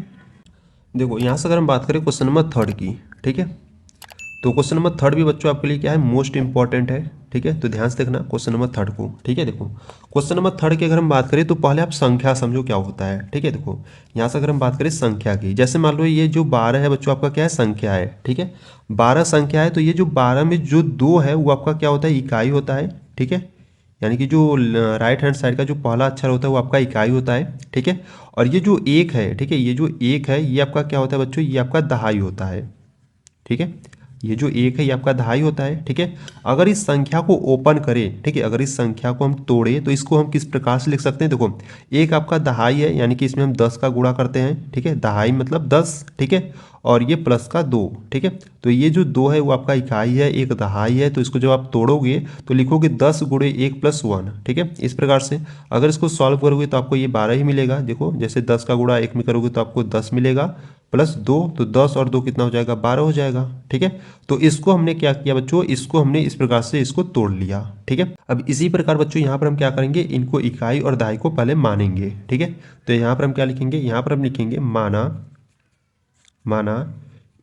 देखो यहाँ से अगर हम बात करें क्वेश्चन नंबर थर्ड की, ठीक है, तो क्वेश्चन नंबर थर्ड भी बच्चों आपके लिए क्या है, मोस्ट इंपॉर्टेंट है। ठीक है, तो ध्यान से देखना क्वेश्चन नंबर थर्ड को। ठीक है, देखो क्वेश्चन नंबर थर्ड की अगर हम बात करें तो पहले आप संख्या समझो क्या होता है। ठीक है, देखो यहाँ से अगर हम बात करें संख्या की, जैसे मान लो ये जो 12 है बच्चों आपका क्या है, संख्या है। ठीक है, 12 संख्या है, तो ये जो 12 में जो 2 है वो आपका क्या होता है, इकाई होता है। ठीक है, यानी कि जो राइट हैंड साइड का जो पहला अक्षर होता है वो आपका इकाई होता है। ठीक है, और ये जो 1 है, ठीक है, ये जो 1 है ये आपका क्या होता है बच्चों, ये आपका दहाई होता है। ठीक है, ये जो 1 है ये आपका दहाई होता है। ठीक है, अगर इस संख्या को ओपन करें, ठीक है, अगर इस संख्या को हम तोड़े तो इसको हम किस प्रकार से लिख सकते हैं, देखो एक आपका दहाई है, यानी कि इसमें हम 10 का गुणा करते हैं। ठीक है, दहाई मतलब 10। ठीक है, और ये प्लस का 2। ठीक है, तो ये जो 2 है वो आपका इकाई है, एक दहाई है, तो इसको जब आप तोड़ोगे तो लिखोगे 10 गुणे 1 + 1। ठीक है, इस प्रकार से अगर इसको सॉल्व करोगे तो आपको ये 12 ही मिलेगा। देखो जैसे 10 का गुणा 1 में करोगे तो आपको 10 मिलेगा, प्लस 2, तो 10 और 2 कितना हो जाएगा, 12 हो जाएगा। ठीक है, तो इसको हमने क्या किया बच्चों, इसको हमने इस प्रकार से इसको तोड़ लिया। ठीक है, अब इसी प्रकार बच्चों यहाँ पर हम क्या करेंगे, इनको इकाई और दहाई को पहले मानेंगे। ठीक है, तो यहाँ पर हम क्या लिखेंगे, यहाँ पर हम लिखेंगे माना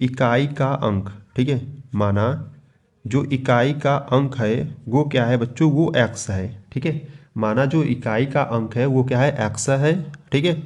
इकाई का अंक। ठीक है, माना जो इकाई का अंक है वो क्या है बच्चों, वो x है। ठीक है, माना जो इकाई का अंक है वो क्या है, x है। ठीक है,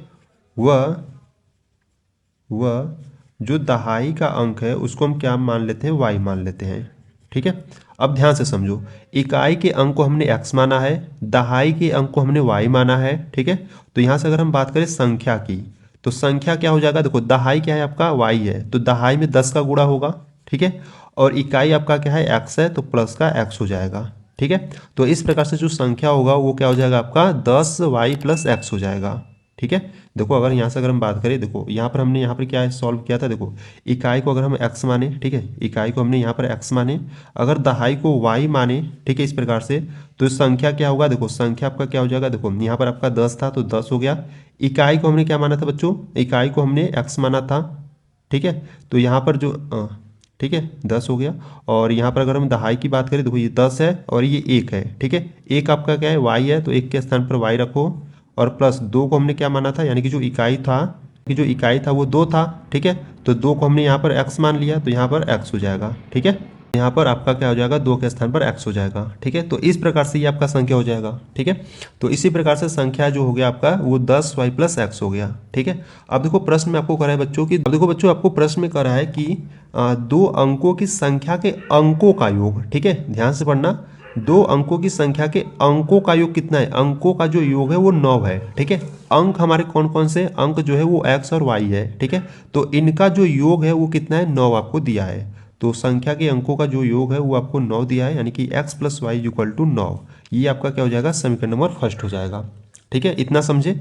वह जो दहाई का अंक है उसको हम क्या मान लेते हैं, y मान लेते हैं। ठीक है, अब ध्यान से समझो, इकाई के अंक को हमने x माना है, दहाई के अंक को हमने y माना है, ठीक है। तो यहाँ से अगर हम बात करें संख्या की, तो संख्या क्या हो जाएगा, देखो दहाई क्या है आपका y है, तो दहाई में 10 का गुणा होगा, ठीक है। और इकाई आपका क्या है x है, तो प्लस का x हो जाएगा, ठीक है। तो इस प्रकार से जो संख्या होगा वो क्या हो जाएगा आपका 10y प्लस x हो जाएगा, ठीक है। देखो अगर यहाँ से अगर हम बात करें, देखो यहाँ पर हमने यहाँ पर क्या है सॉल्व किया था, देखो इकाई को अगर हम x माने, ठीक है, इकाई को हमने यहाँ पर x माने, अगर दहाई को y माने, ठीक है, इस प्रकार से, तो संख्या क्या होगा, देखो संख्या आपका क्या हो जाएगा, देखो यहाँ पर आपका 10 था तो 10 हो गया। इकाई को हमने क्या माना था बच्चों, इकाई को हमने x माना था, ठीक है। तो यहाँ पर जो ठीक है 10 हो गया। और यहाँ पर अगर हम दहाई की बात करें, देखो ये 10 है और ये 1 है, ठीक है। एक आपका क्या है y है, तो 1 के स्थान पर y रखो, और प्लस 2 को हमने क्या माना था, यानी कि जो इकाई था वो 2 था, ठीक है। तो 2 को हमने यहाँ पर x मान लिया, तो यहाँ पर x हो जाएगा, ठीक है। यहाँ पर आपका क्या हो जाएगा, 2 के स्थान पर x हो जाएगा, ठीक है। तो इस प्रकार से ये आपका संख्या हो जाएगा, ठीक है। तो इसी प्रकार से संख्या जो हो गया आपका वो 10y प्लस x हो गया, ठीक है। अब देखो प्रश्न में आपको करा है बच्चों की, अब देखो बच्चों आपको प्रश्न में करा है कि दो अंकों की संख्या के अंकों का योग, ठीक है, ध्यान से पढ़ना। दो अंकों की संख्या के अंकों का योग कितना है, अंकों का जो योग है वो 9 है, ठीक है। अंक हमारे कौन कौन से, अंक जो है वो x और y है, ठीक है। तो इनका जो योग है वो कितना है, 9 आपको दिया है। तो संख्या के अंकों का जो योग है वो आपको 9 दिया है, यानी कि x plus Y equal to 9। ये आपका क्या हो जाएगा, समीकरण नंबर फर्स्ट हो जाएगा, ठीक है। इतना समझे।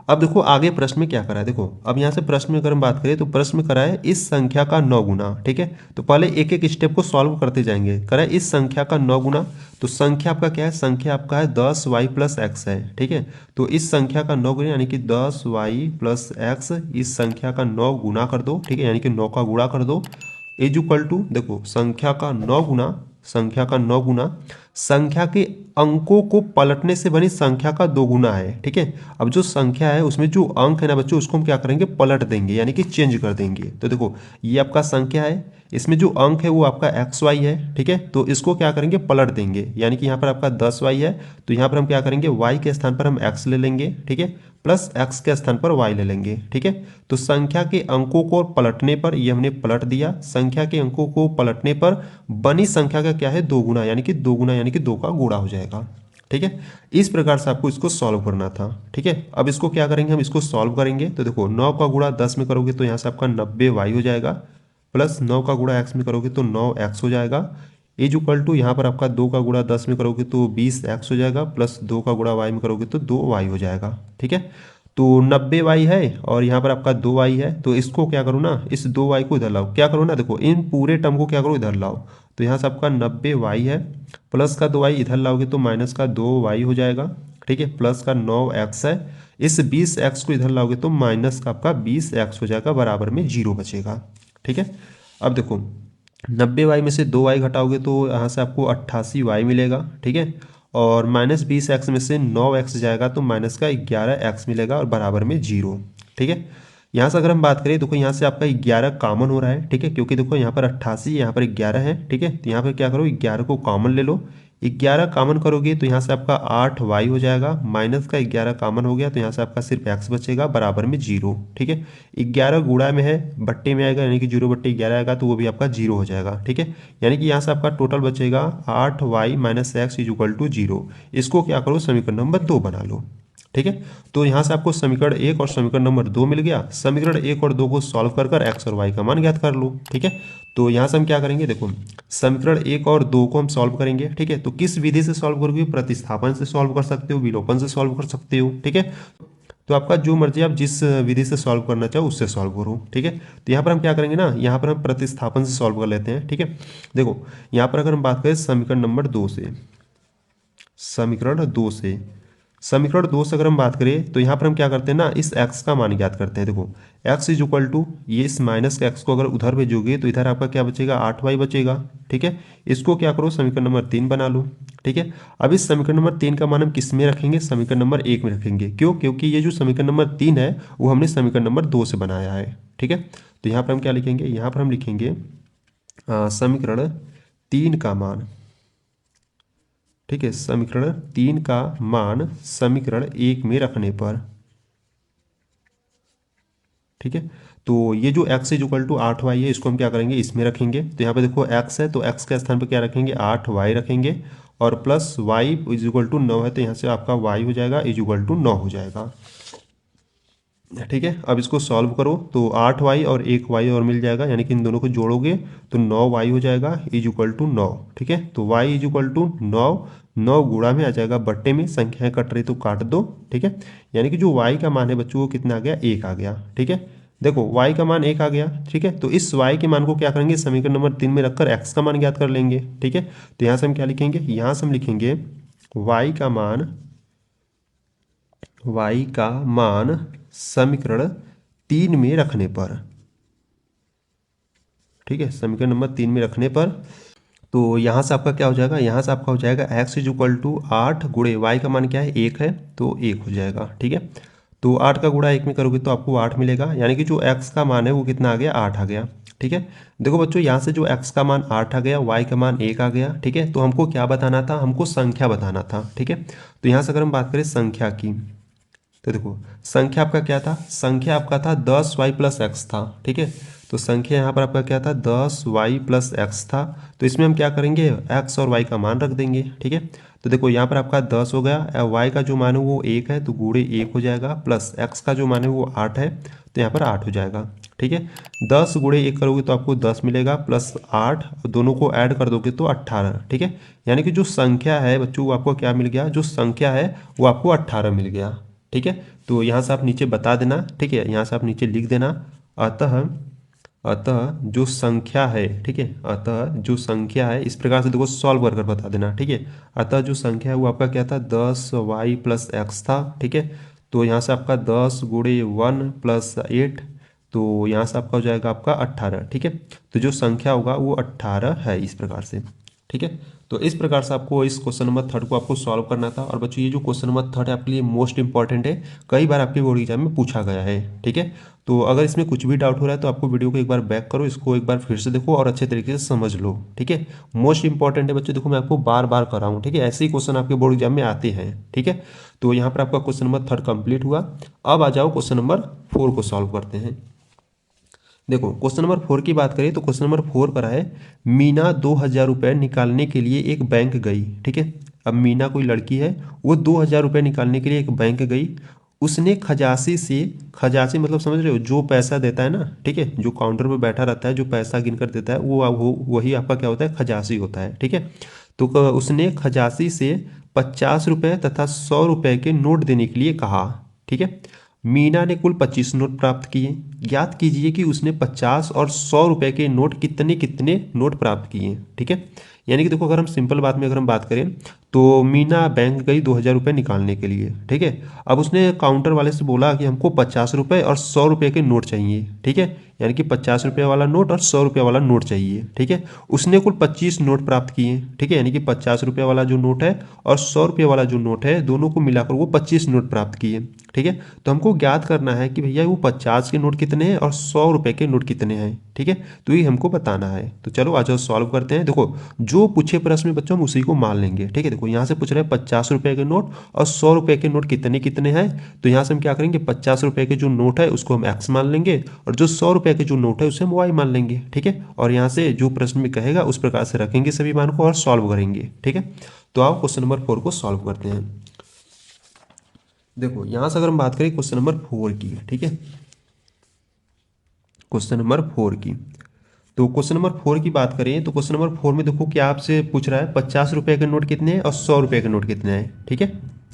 अब देखो आगे प्रश्न में क्या करा है, देखो अब यहाँ से प्रश्न में अगर हम बात करें तो प्रश्न में करा है इस संख्या का 9 गुना, ठीक है। तो पहले एक एक स्टेप को सॉल्व करते जाएंगे। करा है इस संख्या का 9 गुना, तो संख्या आपका क्या है, संख्या आपका है 10y प्लस एक्स है, ठीक है। तो इस संख्या का 9 गुना यानी कि 10y प्लस एक्स, इस संख्या का 9 गुना कर दो, ठीक है, यानी कि 9 का गुणा कर दो, इज इक्वल टू, देखो संख्या का 9 गुना, संख्या का 9 गुना संख्या के अंकों को पलटने से बनी संख्या का 2 गुना है, ठीक है। अब जो संख्या है उसमें जो अंक है ना बच्चों, उसको हम क्या करेंगे, पलट देंगे, यानी कि चेंज कर देंगे। तो देखो ये आपका संख्या है, इसमें जो अंक है वो आपका एक्स वाई है, ठीक है। तो इसको क्या करेंगे, पलट देंगे, यानी कि यहाँ पर आपका 10y है, तो यहाँ पर हम क्या करेंगे, y के स्थान पर हम x ले लेंगे, ठीक है, प्लस x के स्थान पर y ले लेंगे, ठीक है। तो संख्या के अंकों को पलटने पर, ये हमने पलट दिया, संख्या के अंकों को पलटने पर बनी संख्या का क्या है, 2 गुना, यानी कि 2 गुना यानी कि 2 का गुणा हो जाएगा, ठीक है। इस प्रकार से आपको इसको सॉल्व करना था, ठीक है। अब इसको क्या करेंगे, हम इसको सॉल्व करेंगे। तो देखो 9 का गुणा 10 में करोगे तो यहाँ से आपका 90y हो जाएगा, प्लस 9 का गुणा x में करोगे तो 9x हो जाएगा, इज इक्वल टू यहाँ पर आपका 2 का गुणा 10 में करोगे तो 20x हो जाएगा, प्लस 2 का गुणा y में करोगे तो 2y हो जाएगा, ठीक है। तो 90y है और यहाँ पर आपका 2y है, तो इसको क्या करो ना, इस 2y को इधर लाओ, क्या करो ना, देखो इन पूरे टर्म को क्या करो, इधर लाओ। तो यहाँ से आपका 90y है, प्लस का 2y इधर लाओगे तो माइनस का 2y हो जाएगा, ठीक है, प्लस का 9x है, इस 20x को इधर लाओगे तो माइनस का आपका 20x हो जाएगा, बराबर में 0 बचेगा, ठीक है। अब देखो 90y में से 2y घटाओगे तो यहाँ से आपको 88y मिलेगा, ठीक है। और माइनस 20x में से 9x जाएगा तो माइनस का 11x मिलेगा और बराबर में 0, ठीक है। यहाँ से अगर हम बात करें, देखो यहाँ से आपका 11 कॉमन हो रहा है, ठीक है, क्योंकि देखो यहाँ पर 88 यहाँ पर 11 है, ठीक है। तो यहाँ पर क्या करो, 11 को कॉमन ले लो, 11 कॉमन करोगे तो यहाँ से आपका 8y हो जाएगा, माइनस का 11 कॉमन हो गया तो यहाँ से आपका सिर्फ x बचेगा, बराबर में 0, ठीक है। 11 गुणा में है, बट्टे में आएगा, यानी कि 0/11 आएगा तो वो भी आपका 0 हो जाएगा, ठीक है। यानी कि यहाँ से आपका टोटल बचेगा 8y minus x is equal to 0। इसको क्या करो, समीकरण नंबर 2 बना लो, ठीक है। तो यहाँ से आपको समीकरण 1 और समीकरण नंबर 2 मिल गया। समीकरण 1 और 2 को सॉल्व कर कर x और y का मान ज्ञात कर लो, ठीक है। तो यहाँ से हम क्या करेंगे, देखो समीकरण 1 और 2 को हम सॉल्व करेंगे, ठीक है। तो किस विधि से सॉल्व करोगे, प्रतिस्थापन से सॉल्व कर सकते हो, विलोपन से सॉल्व कर सकते हो, ठीक है। तो आपका जो मर्जी, आप जिस विधि से सॉल्व करना चाहो उससे सॉल्व करो, ठीक है। तो यहाँ पर हम क्या करेंगे ना, यहाँ पर हम प्रतिस्थापन से सॉल्व कर लेते हैं, ठीक है। देखो यहाँ पर अगर हम बात करें समीकरण नंबर 2 से, समीकरण 2 से अगर हम बात करें तो यहाँ पर हम क्या करते हैं ना, इस x का मान ज्ञात करते हैं। देखो x इज इक्वल टू, ये इस माइनस के x को अगर उधर भेजोगे तो इधर आपका क्या बचेगा, 8y बचेगा, ठीक है। इसको क्या करो, समीकरण नंबर 3 बना लो, ठीक है। अब इस समीकरण नंबर 3 का मान हम किस में रखेंगे, समीकरण नंबर 1 में रखेंगे। क्यों, क्योंकि ये जो समीकरण नंबर 3 है वो हमने समीकरण नंबर 2 से बनाया है, ठीक है। तो यहाँ पर हम क्या लिखेंगे, यहाँ पर हम लिखेंगे समीकरण 3 का मान, ठीक है, समीकरण 3 का मान समीकरण 1 में रखने पर, ठीक है। तो ये जो x is equal to 8y है इसको हम क्या करेंगे, इसमें रखेंगे। तो यहाँ पे देखो x है तो x के स्थान पर क्या रखेंगे, 8y रखेंगे, और plus y is equal to 9 है तो यहाँ से आपका y हो जाएगा इज इक्वल टू 9 हो जाएगा। ठीक है, अब इसको सॉल्व करो तो 8y और 1y और मिल जाएगा, यानी कि इन दोनों को जोड़ोगे तो 9y हो जाएगा इज इक्वल टू 9। ठीक है, तो y इज इक्वल टू 9, 9 गुणा में आ जाएगा बट्टे में, संख्याएं कट रही तो काट दो। ठीक है, यानी कि जो y का मान है बच्चों वो कितना आ गया, 1 आ गया। ठीक है, देखो y का मान 1 आ गया। ठीक है, तो इस y के मान को क्या करेंगे, समीकरण नंबर 3 में रखकर x का मान ज्ञात कर लेंगे। ठीक है, तो यहाँ से हम क्या लिखेंगे, यहाँ से हम लिखेंगे y का मान समीकरण 3 में रखने पर। ठीक है, समीकरण नंबर 3 में रखने पर तो यहाँ से आपका क्या हो जाएगा, यहाँ से आपका हो जाएगा x इज इक्वल टू 8 गुणे y का मान क्या है, 1 है तो 1 हो जाएगा। ठीक है, तो 8 का गुणा 1 में करोगे तो आपको 8 मिलेगा, यानी कि जो x का मान है वो कितना आ गया, 8 आ गया। ठीक है, देखो बच्चों यहाँ से जो x का मान 8 आ गया, y का मान 1 आ गया। ठीक है, तो हमको क्या बताना था, हमको संख्या बताना था। ठीक है, तो यहाँ से अगर हम बात करें संख्या की तो देखो संख्या आपका क्या था, संख्या आपका था 10y प्लस एक्स था। ठीक है, तो संख्या यहाँ पर आपका क्या था, 10y प्लस एक्स था। तो इसमें हम क्या करेंगे, x और y का मान रख देंगे। ठीक है, तो देखो यहाँ पर आपका 10 हो गया, y का जो मान है वो 1 है तो गुणे 1 हो जाएगा, प्लस x का जो मान है वो 8 है तो यहाँ पर 8 हो जाएगा। ठीक है, 10 गुणे 1 करोगे तो आपको 10 मिलेगा, प्लस 8 दोनों को ऐड कर दोगे तो 18। ठीक है, यानी कि जो संख्या है बच्चों वो आपको क्या मिल गया, जो संख्या है वो आपको 18 मिल गया। ठीक है, तो यहाँ से आप नीचे बता देना। ठीक है, यहाँ से आप नीचे लिख देना, अतः अतः जो संख्या है, ठीक है, अतः जो संख्या है इस प्रकार से देखो सॉल्व कर कर बता देना। ठीक है, अतः जो संख्या है वो आपका क्या था, 10y प्लस एक्स था। ठीक है, तो यहाँ से आपका 10 गुणे 1 प्लस 8 तो यहाँ से आपका हो जाएगा आपका 18। ठीक है, तो जो संख्या होगा वो 18 है इस प्रकार से। ठीक है, तो इस प्रकार से आपको इस क्वेश्चन नंबर 3 को आपको सॉल्व करना था। और बच्चों ये जो क्वेश्चन नंबर 3 है आपके लिए मोस्ट इंपॉर्टेंट है, कई बार आपके बोर्ड एग्जाम में पूछा गया है। ठीक है, तो अगर इसमें कुछ भी डाउट हो रहा है तो आपको वीडियो को एक बार बैक करो, इसको एक बार फिर से देखो और अच्छे तरीके से समझ लो। ठीक है, मोस्ट इंपॉर्टेंट है बच्चों, देखो मैं आपको बार बार कर रहा हूँ। ठीक है, ऐसे ही क्वेश्चन आपके बोर्ड एग्जाम में आते हैं। ठीक है, तो यहाँ पर आपका क्वेश्चन नंबर 3 कंप्लीट हुआ। अब आ जाओ क्वेश्चन नंबर 4 को सॉल्व करते हैं। देखो क्वेश्चन नंबर 4 की बात करें तो क्वेश्चन नंबर 4 पर है, मीना 2000 रुपये निकालने के लिए एक बैंक गई। ठीक है, अब मीना कोई लड़की है, वो 2000 रुपये निकालने के लिए एक बैंक गई। उसने खजासी से, खजासी मतलब समझ रहे हो, जो पैसा देता है ना, ठीक है, जो काउंटर पर बैठा रहता है जो पैसा गिन कर देता है वो वही आपका क्या होता है, खजासी होता है। ठीक है, तो उसने खजासी से 50 रुपये तथा 100 रुपये के नोट देने के लिए कहा। ठीक है, मीना ने कुल 25 नोट प्राप्त किए, ज्ञात कीजिए कि उसने 50 और 100 रुपए के नोट कितने कितने नोट प्राप्त किए। ठीक है, यानी कि देखो अगर हम सिंपल बात में अगर हम बात करें तो मीना बैंक गई 2000 रुपये निकालने के लिए। ठीक है, अब उसने काउंटर वाले से बोला कि हमको 50 रुपये और 100 रुपये के नोट चाहिए। ठीक है, यानी कि 50 रुपये वाला नोट और 100 रुपये वाला नोट चाहिए। ठीक है, उसने कुल 25 नोट प्राप्त किए। ठीक है, यानी कि 50 रुपये वाला जो नोट है और 100 रुपये वाला जो नोट है दोनों को मिलाकर वो 25 नोट प्राप्त किए। ठीक है, तो हमको ज्ञात करना है कि भैया वो 50 के नोट कितने हैं और 100 रुपये के नोट कितने हैं। ठीक है, तो ये हमको बताना है। तो चलो आज सॉल्व करते हैं। देखो जो पूछे प्रश्न में बच्चों हम उसी को मान लेंगे। ठीक है, देखो यहाँ से पूछ रहे हैं 50 रुपये के नोट और 100 रुपये के नोट कितने कितने हैं, तो यहाँ से हम क्या करेंगे, 50 रुपये के जो नोट है उसको हम एक्स मान लेंगे और जो 100 रुपये के जो नोट है उसे हम वाई मान लेंगे। ठीक है, और यहाँ से जो प्रश्न में कहेगा उस प्रकार से रखेंगे सभी मान को और सॉल्व करेंगे। ठीक है, तो आओ क्वेश्चन नंबर 4 को सॉल्व करते हैं। देखो यहाँ से अगर हम बात करें क्वेश्चन नंबर 4 की, ठीक है, क्वेश्चन नंबर 4 की, तो क्वेश्चन नंबर 4 की बात करें तो क्वेश्चन नंबर 4 में देखो क्या आपसे पूछ रहा है, 50 रुपये के नोट कितने हैं और 100 रुपये के नोट कितने हैं। ठीक है,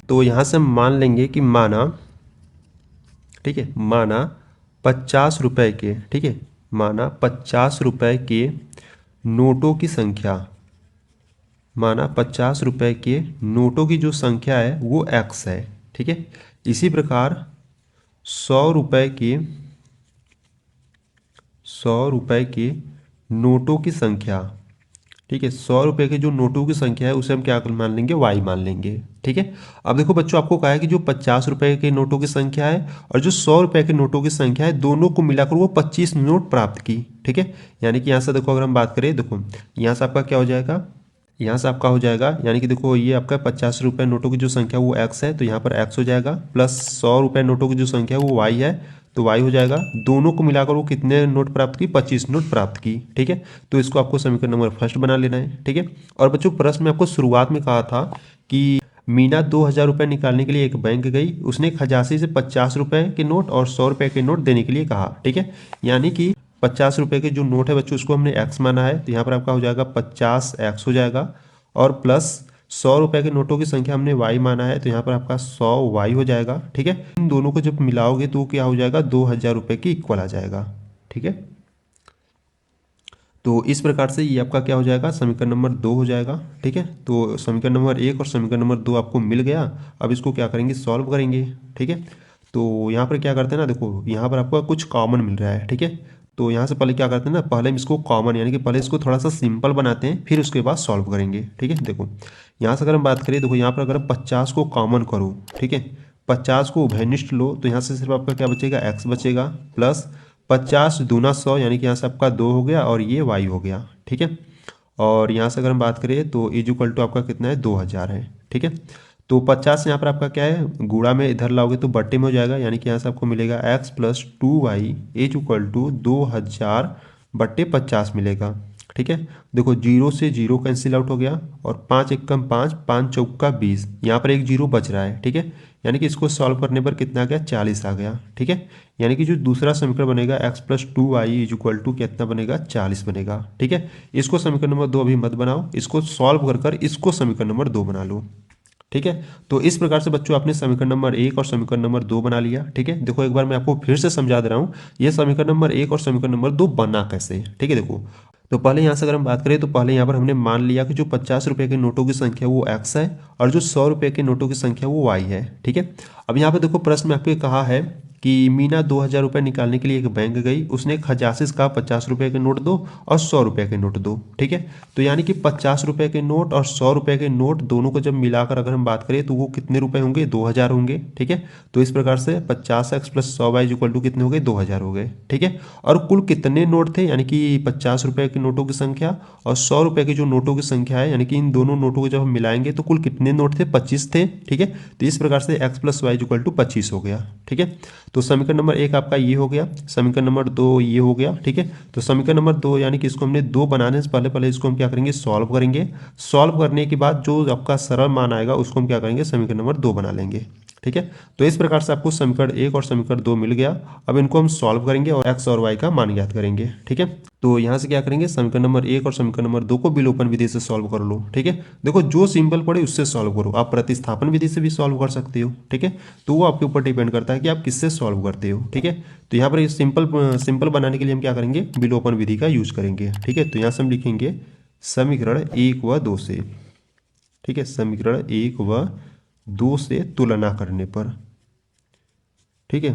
तो यहाँ से हम मान लेंगे कि माना, ठीक है, माना 50 रुपये के, ठीक है, माना 50 रुपये के नोटों की संख्या, माना 50 रुपये के नोटों की जो संख्या है वो x है। ठीक है, इसी प्रकार 100 रुपये के, 100 रुपये के नोटों की संख्या, ठीक है, 100 रुपये के जो नोटों की संख्या है उसे हम क्या मान लेंगे, y मान लेंगे। ठीक है, अब देखो बच्चों आपको कहा है कि जो 50 रुपये के नोटों की संख्या है और जो 100 रुपये के नोटों की संख्या है दोनों को मिलाकर वो 25 नोट प्राप्त की। ठीक है, यानी कि यहाँ से देखो अगर हम बात करें, देखो यहाँ से आपका क्या हो जाएगा, यहाँ से आपका हो जाएगा, यानी कि देखो ये आपका 50 रुपये नोटों की जो संख्या वो x है तो यहाँ पर x हो जाएगा, प्लस 100 रुपये नोटों की जो संख्या है वो y है तो y हो जाएगा, दोनों को मिलाकर वो कितने नोट प्राप्त की, 25 नोट प्राप्त की। ठीक है, तो इसको आपको समीकरण नंबर फर्स्ट बना लेना है। ठीक है, और बच्चों प्रश्न में आपको शुरुआत में कहा था कि मीना 2,000 रुपये निकालने के लिए एक बैंक गई, उसने खजासी से 50 रुपये के नोट और 100 रुपये के नोट देने के लिए कहा। ठीक है, यानी कि 50 रुपये के जो नोट है बच्चों उसको हमने x माना है, तो यहाँ पर आपका हो जाएगा 50x हो जाएगा, और प्लस 100 रुपये के नोटों की संख्या हमने y माना है, तो यहाँ पर आपका 100y हो जाएगा। ठीक है, इन दोनों को जब मिलाओगे तो क्या हो जाएगा, 2,000 रुपये की इक्वल आ जाएगा। ठीक है, तो इस प्रकार से ये आपका क्या हो जाएगा, समीकरण नंबर 2 हो जाएगा। ठीक है, तो समीकरण नंबर 1 और समीकरण नंबर 2 आपको मिल गया। अब इसको क्या करेंगे, सॉल्व करेंगे। ठीक है, तो यहाँ पर क्या करते हैं ना, देखो यहाँ पर आपको कुछ कॉमन मिल रहा है। ठीक है, तो यहाँ से पहले क्या करते हैं ना, पहले हम इसको कॉमन यानी कि पहले इसको थोड़ा सा सिंपल बनाते हैं, फिर उसके बाद सॉल्व करेंगे। ठीक है, देखो यहाँ से अगर हम बात करें, देखो यहाँ पर अगर 50 को कॉमन करो, ठीक है, 50 को उभयनिष्ठ लो, तो यहाँ से सिर्फ आपका क्या बचेगा, x बचेगा, प्लस 50 दूना 100 यानी कि यहाँ से आपका 2 हो गया और ये y हो गया। ठीक है, और यहाँ से अगर हम बात करें तो इज इक्वल टू आपका कितना है, 2,000 है। ठीक है, तो 50 यहाँ पर आपका क्या है, गुणा में इधर लाओगे तो बट्टे में हो जाएगा, यानी कि यहाँ से आपको मिलेगा x plus 2y is equal to 2,000 बट्टे 50 मिलेगा। ठीक है, देखो जीरो से जीरो कैंसिल आउट हो गया, और 5 एकम 5, 5 चौका 20, यहाँ पर एक जीरो बच रहा है। ठीक है, यानी कि इसको सॉल्व करने पर कितना आ गया, 40 आ गया। ठीक है, यानी कि जो दूसरा समीकरण बनेगा x plus 2y is equal to कितना बनेगा, 40 बनेगा। ठीक है, इसको समीकरण नंबर 2 अभी मत बनाओ, इसको सॉल्व कर इसको समीकरण नंबर 2 बना लो। ठीक है, तो इस प्रकार से बच्चों आपने समीकरण नंबर 1 और समीकरण नंबर 2 बना लिया। ठीक है, देखो एक बार मैं आपको फिर से समझा दे रहा हूँ, ये समीकरण नंबर 1 और समीकरण नंबर 2 बना कैसे। ठीक है, देखो तो पहले यहाँ से अगर हम बात करें तो पहले यहाँ पर हमने मान लिया कि जो 50 रुपये के नोटों की संख्या वो x है, और जो 100 रुपये के नोटों की संख्या वो y है। ठीक है, अब यहाँ पर देखो प्रश्न में आपको कहा है कि मीना 2,000 रुपये निकालने के लिए एक बैंक गई, उसने खजासी से कहा 50 रुपये के नोट दो और 100 रुपये के नोट दो। ठीक है, तो यानी कि 50 रुपये के नोट और 100 रुपये के नोट दोनों को जब मिलाकर अगर हम बात करें तो वो कितने रुपए होंगे, 2,000 होंगे। ठीक है, तो इस प्रकार से 50x plus 100y equal to कितने हो गए, 2,000 हो गए। ठीक है, और कुल कितने नोट थे, यानी कि 50 रुपये के नोटों की संख्या और 100 रुपये की जो नोटों की संख्या है, यानी कि इन दोनों नोटों को जब हम मिलाएंगे तो कुल कितने नोट थे, 25 थे। ठीक है, तो इस प्रकार से x plus Y equal to 25 हो गया। ठीक है, तो समीकरण नंबर 1 आपका ये हो गया, समीकरण नंबर 2 ये हो गया। ठीक है, तो समीकरण नंबर 2 यानी कि इसको हमने 2 बनाने से पहले इसको हम क्या करेंगे, सॉल्व करेंगे। सॉल्व करने के बाद जो आपका सरल मान आएगा उसको हम क्या करेंगे, समीकरण नंबर 2 बना लेंगे। ठीक है, तो इस प्रकार से आपको समीकरण 1 और समीकरण 2 मिल गया। अब इनको हम सॉल्व करेंगे और x और y का मान ज्ञात करेंगे। ठीक है, तो यहाँ से क्या करेंगे, समीकरण नंबर 1 और समीकरण नंबर 2 को विलोपन विधि से सॉल्व कर लो। ठीक है, देखो जो सिंपल पड़े उससे सॉल्व करो, आप प्रतिस्थापन विधि से भी सॉल्व कर सकते हो। ठीक है, तो वो आपके ऊपर डिपेंड करता है कि आप किससे सॉल्व करते हो। ठीक है, तो यहाँ पर सिंपल बनाने के लिए हम क्या करेंगे, विलोपन विधि का यूज करेंगे। ठीक है, तो यहाँ से हम लिखेंगे समीकरण 1 व 2 से। ठीक है, समीकरण 1 व 2 से तुलना करने पर। ठीक है,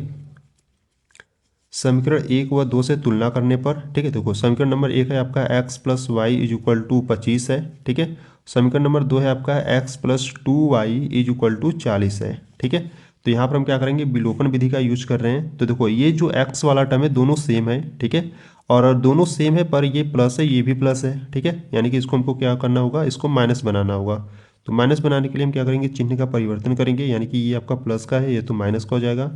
समीकरण 1 व 2 से तुलना करने पर। ठीक है, देखो समीकरण नंबर 1 है आपका x plus y is equal to 25 है। ठीक है, समीकरण नंबर 2 है आपका x plus 2y is equal to 40 है। ठीक है, तो यहाँ पर हम क्या करेंगे, विलोपन विधि का यूज कर रहे हैं। तो देखो ये जो x वाला टर्म है दोनों सेम है। ठीक है, और दोनों सेम है पर ये प्लस है ये भी प्लस है। ठीक है, यानी कि इसको हमको क्या करना होगा, इसको माइनस बनाना होगा। तो माइनस बनाने के लिए हम क्या करेंगे, चिन्ह का परिवर्तन करेंगे, यानी कि ये आपका प्लस का है, ये तो माइनस का हो जाएगा।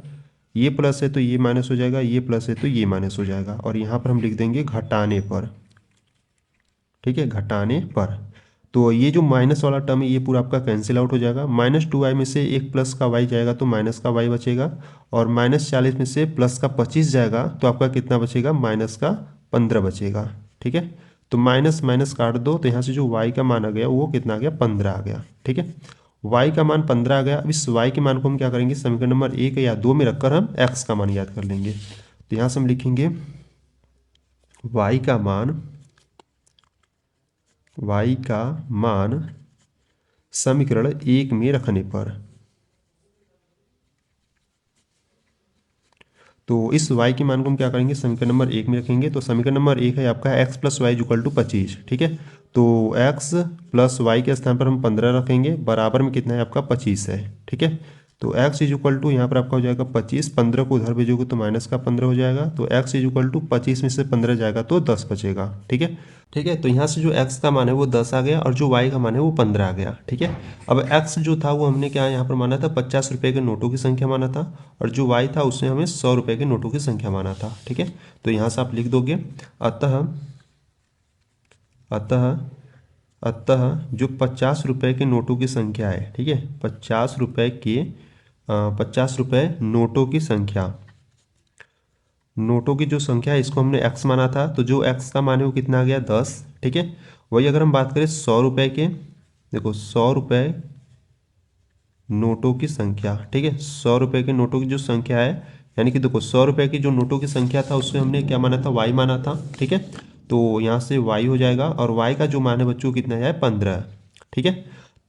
ये प्लस है तो ये माइनस हो जाएगा, ये प्लस है तो ये माइनस हो जाएगा, और यहाँ पर हम लिख देंगे घटाने पर। ठीक है, घटाने पर। तो ये जो माइनस वाला टर्म है ये पूरा आपका कैंसिल आउट हो जाएगा। -2y में से एक प्लस का y जाएगा तो माइनस का y बचेगा, और -40 में से प्लस का 25 जाएगा तो आपका कितना बचेगा, माइनस का 15 बचेगा। ठीक है, तो माइनस माइनस काट दो, तो यहाँ से जो y का मान आ गया वो कितना आ गया, 15 आ गया। ठीक है, y का मान 15 आ गया। अब इस y के मान को हम क्या करेंगे, समीकरण नंबर 1 या 2 में रखकर हम x का मान याद कर लेंगे। तो यहाँ से हम लिखेंगे y का मान समीकरण 1 में रखने पर। तो इस y के मान को हम क्या करेंगे, समीकरण नंबर 1 में रखेंगे। तो समीकरण नंबर 1 है आपका x plus Y equal to 25। ठीक है, तो x प्लस वाई के स्थान पर हम 15 रखेंगे, बराबर में कितना है आपका 25 है। ठीक है, तो x इज इक्वल टू यहाँ पर आपका हो जाएगा 25, 15 को उधर भेजोगे तो माइनस का 15 हो जाएगा, तो x इज इक्वल टू 25 में से 15 जाएगा तो 10 बचेगा। ठीक है, ठीक है। तो यहाँ से जो x का मान है वो 10 आ गया और जो y का मान है वो 15 आ गया। ठीक है, अब x जो था वो हमने क्या यहाँ पर माना था, 50 रुपये के नोटों की संख्या माना था, और जो y था उसने हमें 100 रुपये के नोटों की संख्या माना था। ठीक है, तो यहाँ से आप लिख दोगे अतः अतः अतः जो 50 रुपये के नोटों की संख्या है, ठीक है, 50 रुपये के 50 रुपये नोटों की संख्या, नोटों की जो संख्या है इसको हमने x माना था, तो जो x का मान है वो कितना आ गया 10। ठीक है, वही अगर हम बात करें 100 रुपये के, देखो 100 रुपये नोटों की संख्या, ठीक है, 100 रुपये के नोटों की जो संख्या है, यानी कि देखो 100 रुपये की जो नोटों की संख्या था उससे हमने क्या माना था, y माना था। ठीक है, तो यहाँ से y हो जाएगा और y का जो मान है बच्चों कितना है 15। ठीक है,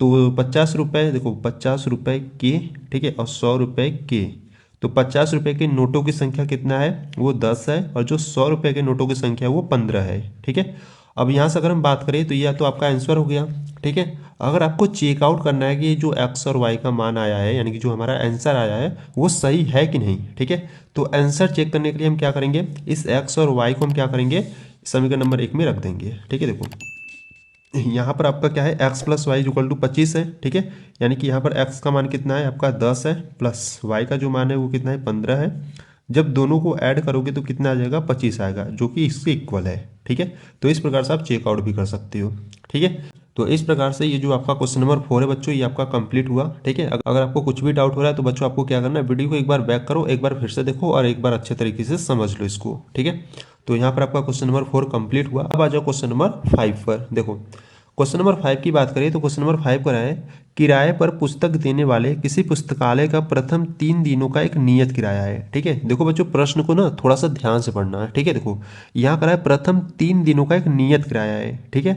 तो 50 रुपये, देखो 50 रुपये के, ठीक है, और 100 रुपये के, तो 50 रुपये के नोटों की संख्या कितना है वो 10 है, और जो 100 रुपये के नोटों की संख्या वो 15 है। ठीक है, अब यहाँ से अगर हम बात करें तो यह तो आपका आंसर हो गया। ठीक है, अगर आपको चेकआउट करना है कि जो x और y का मान आया है, यानी कि जो हमारा आंसर आया है वो सही है कि नहीं, ठीक है, तो आंसर चेक करने के लिए हम क्या करेंगे, इस x और y को हम क्या करेंगे, समीकरण नंबर 1 में रख देंगे। ठीक है, देखो यहाँ पर आपका क्या है, x plus Y equal to 25 है। ठीक है, यानी कि यहाँ पर x का मान कितना है आपका 10 है, प्लस y का जो मान है वो कितना है 15 है। जब दोनों को ऐड करोगे तो कितना आ जाएगा 25 आएगा, जो कि इसके इक्वल है। ठीक है, तो इस प्रकार से आप चेकआउट भी कर सकते हो। ठीक है, तो इस प्रकार से ये जो आपका क्वेश्चन नंबर 4 है बच्चों, ये आपका कंप्लीट हुआ। ठीक है, अगर आपको कुछ भी डाउट हो रहा है तो बच्चों आपको क्या करना है, वीडियो को एक बार बैक करो, एक बार फिर से देखो और एक बार अच्छे तरीके से समझ लो इसको। ठीक है, तो यहाँ पर आपका क्वेश्चन नंबर 4 कंप्लीट हुआ। अब आ जाओ क्वेश्चन नंबर 5 पर। देखो क्वेश्चन नंबर 5 की बात करें तो क्वेश्चन नंबर 5 का है, किराए पर पुस्तक देने वाले किसी पुस्तकालय का प्रथम 3 दिनों का एक नियत किराया है। ठीक है, देखो बच्चों प्रश्न को ना थोड़ा सा ध्यान से पढ़ना है। ठीक है, देखो यहाँ करा है प्रथम 3 दिनों का एक नियत किराया है। ठीक है,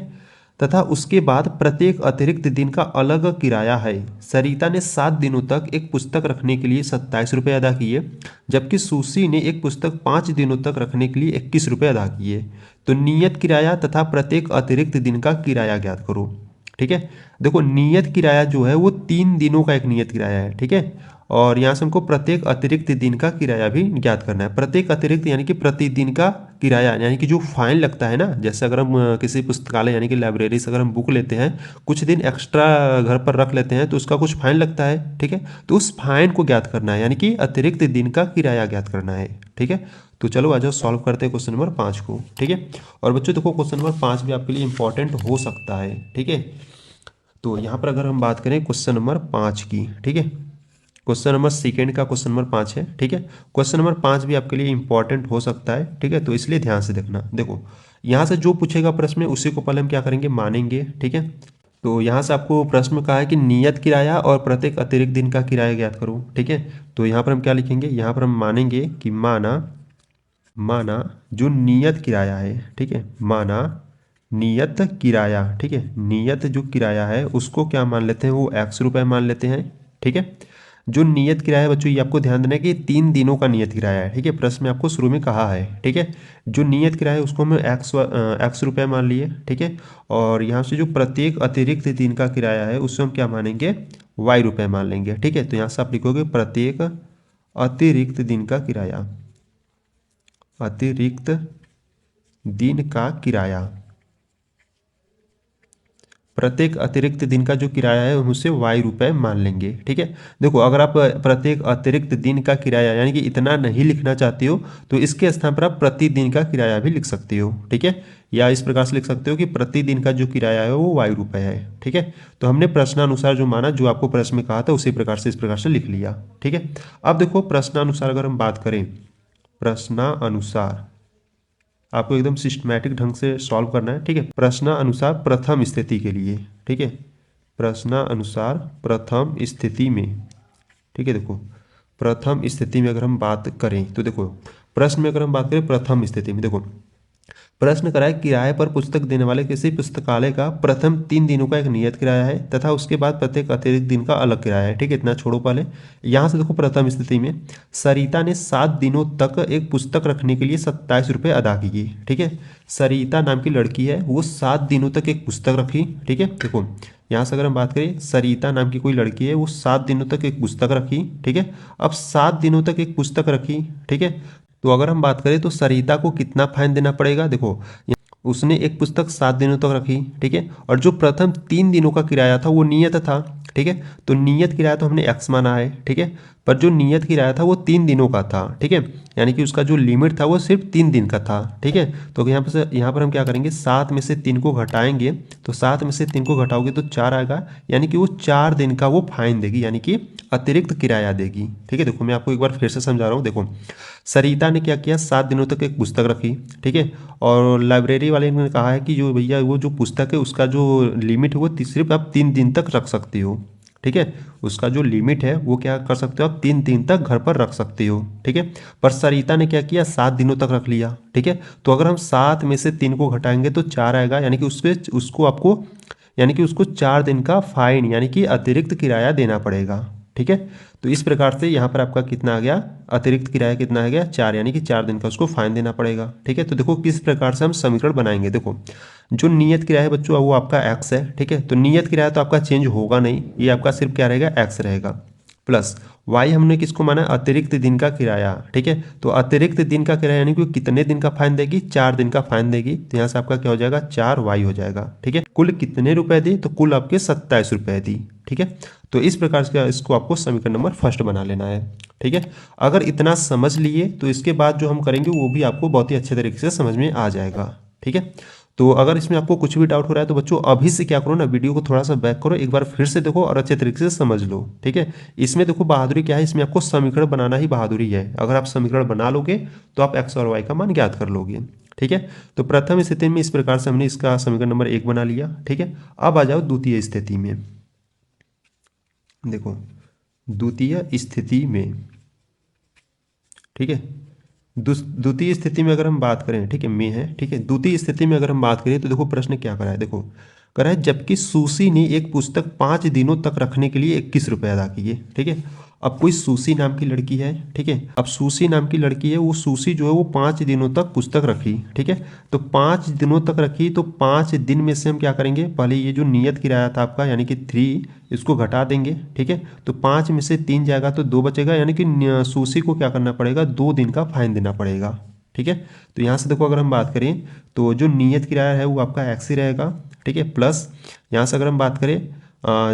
तथा उसके बाद प्रत्येक अतिरिक्त दिन का अलग किराया है। सरिता ने 7 दिनों तक एक पुस्तक रखने के लिए 27 रुपये अदा किए, जबकि सुशी ने एक पुस्तक 5 दिनों तक रखने के लिए 21 रुपये अदा किए। तो नियत किराया तथा प्रत्येक अतिरिक्त दिन का किराया ज्ञात करो। ठीक है, देखो नियत किराया जो है वो 3 दिनों का एक नियत किराया है। ठीक है, और यहाँ से हमको प्रत्येक अतिरिक्त दिन का किराया भी ज्ञात करना है। प्रत्येक अतिरिक्त यानी कि प्रतिदिन का किराया, यानी कि जो फाइन लगता है ना, जैसे अगर हम किसी पुस्तकालय यानी कि लाइब्रेरी से अगर हम बुक लेते हैं, कुछ दिन एक्स्ट्रा घर पर रख लेते हैं तो उसका कुछ फाइन लगता है। ठीक है, तो उस फाइन को ज्ञात करना है, यानी कि अतिरिक्त दिन का किराया ज्ञात करना है। ठीक है, तो चलो आ जाओ सॉल्व करते हैं क्वेश्चन नंबर 5 को। ठीक है, और बच्चों देखो क्वेश्चन नंबर 5 भी आपके लिए इंपॉर्टेंट हो सकता है। ठीक है, तो यहाँ पर अगर हम बात करें क्वेश्चन नंबर 5 की, ठीक है, क्वेश्चन नंबर सेकेंड का क्वेश्चन नंबर 5 है। ठीक है, क्वेश्चन नंबर 5 भी आपके लिए इंपॉर्टेंट हो सकता है। ठीक है, तो इसलिए ध्यान से देखना। देखो यहाँ से जो पूछेगा प्रश्न में उसी को पहले हम क्या करेंगे, मानेंगे। ठीक है, तो यहाँ से आपको प्रश्न में कहा है कि नियत किराया और प्रत्येक अतिरिक्त दिन का किराया ज्ञात करो। ठीक है, तो यहाँ पर हम क्या लिखेंगे, यहाँ पर हम मानेंगे कि माना जो नियत किराया है, ठीक है, माना नियत किराया, ठीक है, नियत जो किराया है उसको क्या मान लेते हैं, वो x रुपये मान लेते हैं। ठीक है, जो नियत किराया बच्चों ये आपको ध्यान देना है कि 3 दिनों का नियत किराया है। ठीक है, प्रश्न में आपको शुरू में कहा है। ठीक है, जो नियत किराया है उसको हम x रुपये मान लिए। ठीक है, और यहाँ से जो प्रत्येक अतिरिक्त दिन का किराया है उससे हम क्या मानेंगे, y रुपये मान लेंगे। ठीक है, तो यहाँ से आप लिखोगे प्रत्येक अतिरिक्त दिन का किराया, अतिरिक्त दिन का किराया, प्रत्येक अतिरिक्त दिन का जो किराया है हम उसे y रुपये मान लेंगे। ठीक है, देखो अगर आप प्रत्येक अतिरिक्त दिन का किराया यानी कि इतना नहीं लिखना चाहते हो तो इसके स्थान पर आप प्रतिदिन का किराया भी लिख सकते हो। ठीक है, या इस प्रकार से लिख सकते हो कि प्रतिदिन का जो किराया है वो y रुपये है। ठीक है, तो हमने प्रश्नानुसार जो माना, जो आपको प्रश्न में कहा था उसी प्रकार से इस प्रकार से लिख लिया। ठीक है, अब देखो प्रश्नानुसार अगर हम बात करें, प्रश्नानुसार आपको एकदम सिस्टमैटिक ढंग से सॉल्व करना है। ठीक है, प्रश्नानुसार प्रथम स्थिति के लिए, ठीक है, प्रश्नानुसार प्रथम स्थिति में, ठीक है, देखो प्रथम स्थिति में अगर हम बात करें तो देखो प्रश्न में अगर हम बात करें प्रथम स्थिति में, देखो प्रश्न करा है किराए पर पुस्तक देने वाले किसी पुस्तकालय का प्रथम 3 दिनों का एक नियत किराया है तथा उसके बाद प्रत्येक अतिरिक्त दिन का अलग किराया है। ठीक है, इतना छोड़ो पहले। यहाँ से देखो, प्रथम स्थिति में सरिता ने 7 दिनों तक एक पुस्तक रखने के लिए 27 रुपये अदा किए। ठीक है, सरिता नाम की लड़की है, वो 7 दिनों तक एक पुस्तक रखी। ठीक है, देखो यहाँ से अगर हम बात करें, सरिता नाम की कोई लड़की है, वो 7 दिनों तक एक पुस्तक रखी। ठीक है, अब 7 दिनों तक एक पुस्तक रखी। ठीक है, तो अगर हम बात करें तो सरिता को कितना फाइन देना पड़ेगा। देखो, उसने एक पुस्तक 7 दिनों तक रखी। ठीक है, और जो प्रथम 3 दिनों का किराया था वो नियत था। ठीक है, तो नियत किराया तो हमने एक्स माना है। ठीक है, पर जो नियत किराया था वो 3 दिनों का था। ठीक है, यानी कि उसका जो लिमिट था वो सिर्फ 3 दिन का था। ठीक है, तो यहाँ पर हम क्या करेंगे, 7 में से 3 को घटाएंगे, तो 7 में से 3 को घटाओगे तो 4 आएगा, यानी कि वो 4 दिन का वो फाइन देगी, यानी कि अतिरिक्त किराया देगी। ठीक है, देखो मैं आपको एक बार फिर से समझा रहा हूँ। देखो, सरिता ने क्या किया, 7 दिनों तक एक पुस्तक रखी। ठीक है, और लाइब्रेरी वाले ने कहा है कि जो भैया वो जो पुस्तक है उसका जो लिमिट है वो सिर्फ आप 3 दिन तक रख सकते हो। ठीक है, उसका जो लिमिट है वो क्या कर सकते हो, आप 3 दिन तक घर पर रख सकते हो। ठीक है, पर सरिता ने क्या किया, 7 दिनों तक रख लिया। ठीक है, तो अगर हम 7 में से 3 को घटाएंगे तो 4 आएगा, यानी कि उसको 4 दिन का फाइन यानी कि अतिरिक्त किराया देना पड़ेगा। ठीक है, तो इस प्रकार से यहाँ पर आपका कितना आ गया, अतिरिक्त किराया कितना आ गया, 4, यानी कि 4 दिन का उसको फाइन देना पड़ेगा। ठीक है, तो देखो किस प्रकार से हम समीकरण बनाएंगे। देखो, जो नियत किराया है बच्चों वो आपका एक्स है। ठीक है, तो नियत किराया तो आपका चेंज होगा नहीं, ये आपका सिर्फ क्या रहेगा, एक्स रहेगा। प्लस वाई हमने किसको माना, अतिरिक्त दिन का किराया। ठीक है, तो अतिरिक्त दिन का किराया यानी कि कितने दिन का फाइन देगी, 4 दिन का फाइन देगी। तो यहाँ से आपका क्या हो जाएगा, 4y हो जाएगा। ठीक है, कुल कितने रुपए दी, तो कुल आपके 27 रुपए दी। ठीक है, तो इस प्रकार से इसको आपको समीकरण नंबर फर्स्ट बना लेना है। ठीक है, अगर इतना समझ लिए तो इसके बाद जो हम करेंगे वो भी आपको बहुत ही अच्छे तरीके से समझ में आ जाएगा। ठीक है, तो अगर इसमें आपको कुछ भी डाउट हो रहा है तो बच्चों अभी से क्या करो ना, वीडियो को थोड़ा सा बैक करो, एक बार फिर से देखो और अच्छे तरीके से समझ लो। ठीक है, इसमें देखो बहादुरी क्या है, इसमें आपको समीकरण बनाना ही बहादुरी है। अगर आप समीकरण बना लोगे तो आप एक्स और वाई का मान ज्ञात कर लोगे। ठीक है, तो प्रथम स्थिति में इस प्रकार से हमने इसका समीकरण नंबर 1 बना लिया। ठीक है, अब आ जाओ द्वितीय स्थिति में। देखो, द्वितीय स्थिति में, ठीक है, द्वितीय स्थिति में अगर हम बात करें, ठीक है, में है। ठीक है, द्वितीय स्थिति में अगर हम बात करें तो देखो प्रश्न क्या करा है। देखो, करा है जबकि सुशी ने एक पुस्तक 5 दिनों तक रखने के लिए 21 रुपये अदा किए। ठीक है, अब कोई सुशी नाम की लड़की है। ठीक है, अब सुशी नाम की लड़की है, वो सुशी जो है वो 5 दिनों तक पुस्तक रखी। ठीक है, तो 5 दिनों तक रखी, तो 5 दिन में से हम क्या करेंगे, पहले ये जो नियत किराया था आपका यानी कि 3, इसको घटा देंगे। ठीक है, तो 5 में से 3 जाएगा तो 2 बचेगा, यानी कि सुशी को क्या करना पड़ेगा, 2 दिन का फाइन देना पड़ेगा। ठीक है, तो यहाँ से देखो अगर हम बात करें तो जो नियत किराया है वो आपका एक्स ही रहेगा। ठीक है, प्लस यहाँ से अगर हम बात करें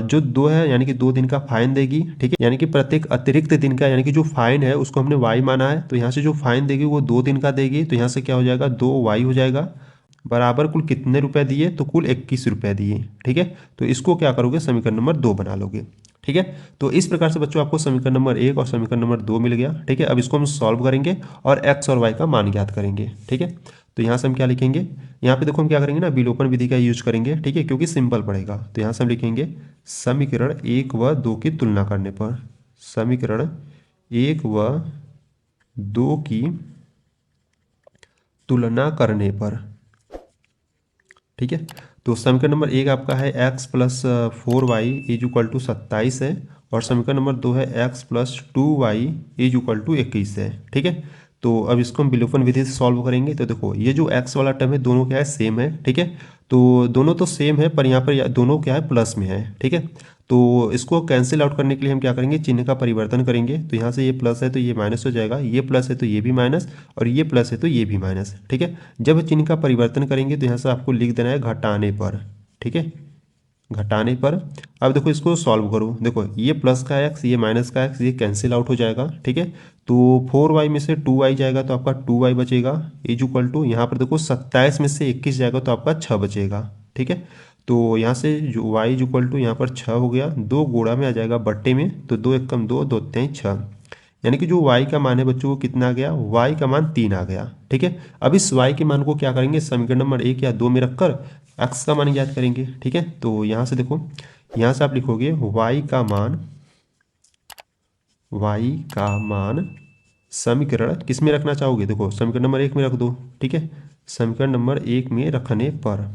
जो 2 है यानी कि 2 दिन का फाइन देगी। ठीक है, यानी कि प्रत्येक अतिरिक्त दिन का यानी कि जो फाइन है उसको हमने वाई माना है, तो यहाँ से जो फाइन देगी वो 2 दिन का देगी। तो यहाँ से क्या हो जाएगा, 2y हो जाएगा, बराबर कुल कितने रुपए दिए, तो कुल 21 रुपए दिए। ठीक है, तो इसको क्या करोगे, समीकरण नंबर 2 बना लोगे। ठीक है, तो इस प्रकार से बच्चों आपको समीकरण नंबर 1 और समीकरण नंबर 2 मिल गया। ठीक है, अब इसको हम सॉल्व करेंगे और एक्स और वाई का मान ज्ञात करेंगे। ठीक है, तो यहाँ से हम क्या लिखेंगे, यहाँ पे देखो हम क्या करेंगे ना, विलोपन विधि का यूज करेंगे। ठीक है, क्योंकि सिंपल पड़ेगा। तो यहाँ से हम लिखेंगे समीकरण 1 व 2 की तुलना करने पर, समीकरण 1 व 2 की तुलना करने पर। ठीक है, तो समीकरण नंबर 1 आपका है x plus 4y is equal to 27 है, और समीकरण नंबर 2 है x plus 2y is equal to 21 है। ठीक है, तो अब इसको हम विलोपन विधि से सॉल्व करेंगे। तो देखो ये जो x वाला टर्म है दोनों क्या है, सेम है। ठीक है, तो दोनों तो सेम है पर यहाँ पर दोनों क्या है, प्लस में है। ठीक है, तो इसको कैंसिल आउट करने के लिए हम क्या करेंगे, चिन्ह का परिवर्तन करेंगे। तो यहाँ से ये प्लस है तो ये माइनस हो जाएगा, ये प्लस है तो ये भी माइनस, और ये प्लस है तो ये भी माइनस। ठीक है, जब चिन्ह का परिवर्तन करेंगे तो यहाँ से आपको लिख देना है घटाने पर। ठीक है, घटाने पर। अब देखो इसको सॉल्व करो, देखो ये प्लस का एक्स, ये माइनस का एक्स, ये कैंसिल आउट हो जाएगा। ठीक है, तो 4y में से 2y जाएगा तो आपका 2y बचेगा, इज इक्वल टू यहाँ पर देखो 27 में से 21 जाएगा तो आपका 6 बचेगा। ठीक है, तो यहाँ से जो y इज इक्वल टू यहाँ पर 6 हो गया, 2 गुणा में आ जाएगा बट्टे में, तो 2 एकम 2, 2 तिहाई 6, यानी कि जो y का मान है बच्चों को कितना आ गया, y का मान 3 आ गया। ठीक है, अब इस y के मान को क्या करेंगे, समीकरण नंबर 1 या 2 में रखकर x का मान ज्ञात करेंगे। ठीक है, तो यहाँ से देखो, यहाँ से आप लिखोगे y का मान समीकरण किस में रखना चाहोगे, देखो समीकरण नंबर 1 में रख दो। ठीक है, समीकरण नंबर 1 में रखने पर।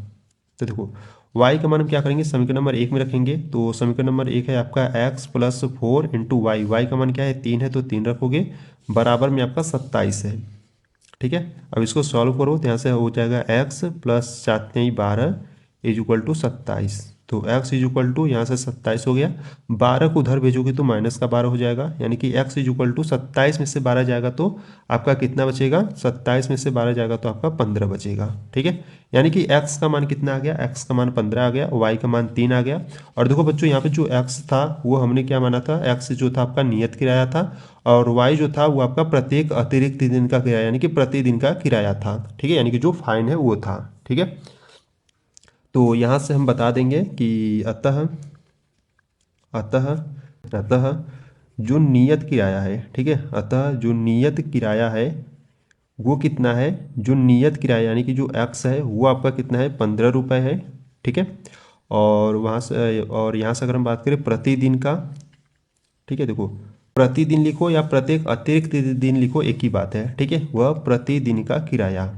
तो देखो y का मान हम क्या करेंगे, समीकरण नंबर 1 में रखेंगे। तो समीकरण नंबर 1 है आपका x plus 4 into y, y का मान क्या है 3 है तो 3 रखोगे, बराबर में आपका 27 है। ठीक है, अब इसको सॉल्व करो तो यहाँ से हो जाएगा x plus 7×12 is equal to 27। तो x इज इक्वल टू यहाँ से 27 हो गया, 12 को उधर भेजोगे तो माइनस का 12 हो जाएगा, यानी कि x इज इक्वल टू 27 में से 12 जाएगा तो आपका कितना बचेगा, 27 में से 12 जाएगा तो आपका 15 बचेगा। ठीक है, यानी कि x का मान कितना आ गया, x का मान 15 आ गया, y का मान 3 आ गया। और देखो बच्चों यहाँ पे जो x था वो हमने क्या माना था, x जो था आपका नियत किराया था, और y जो था वो आपका प्रत्येक अतिरिक्त दिन का किराया यानी कि प्रतिदिन का किराया था। ठीक है, यानी कि जो फाइन है वो था। ठीक है, तो यहाँ से हम बता देंगे कि अतः अतः अतः जो नियत किराया है, ठीक है, अतः जो नियत किराया है वो कितना है, जो नियत किराया यानी कि जो x है वो आपका कितना है 15 रुपये है। ठीक है, और वहाँ से और यहाँ से अगर हम बात करें प्रतिदिन का, ठीक है, देखो प्रतिदिन लिखो या प्रत्येक अतिरिक्त दिन लिखो एक ही बात है। ठीक है, वह प्रतिदिन का किराया,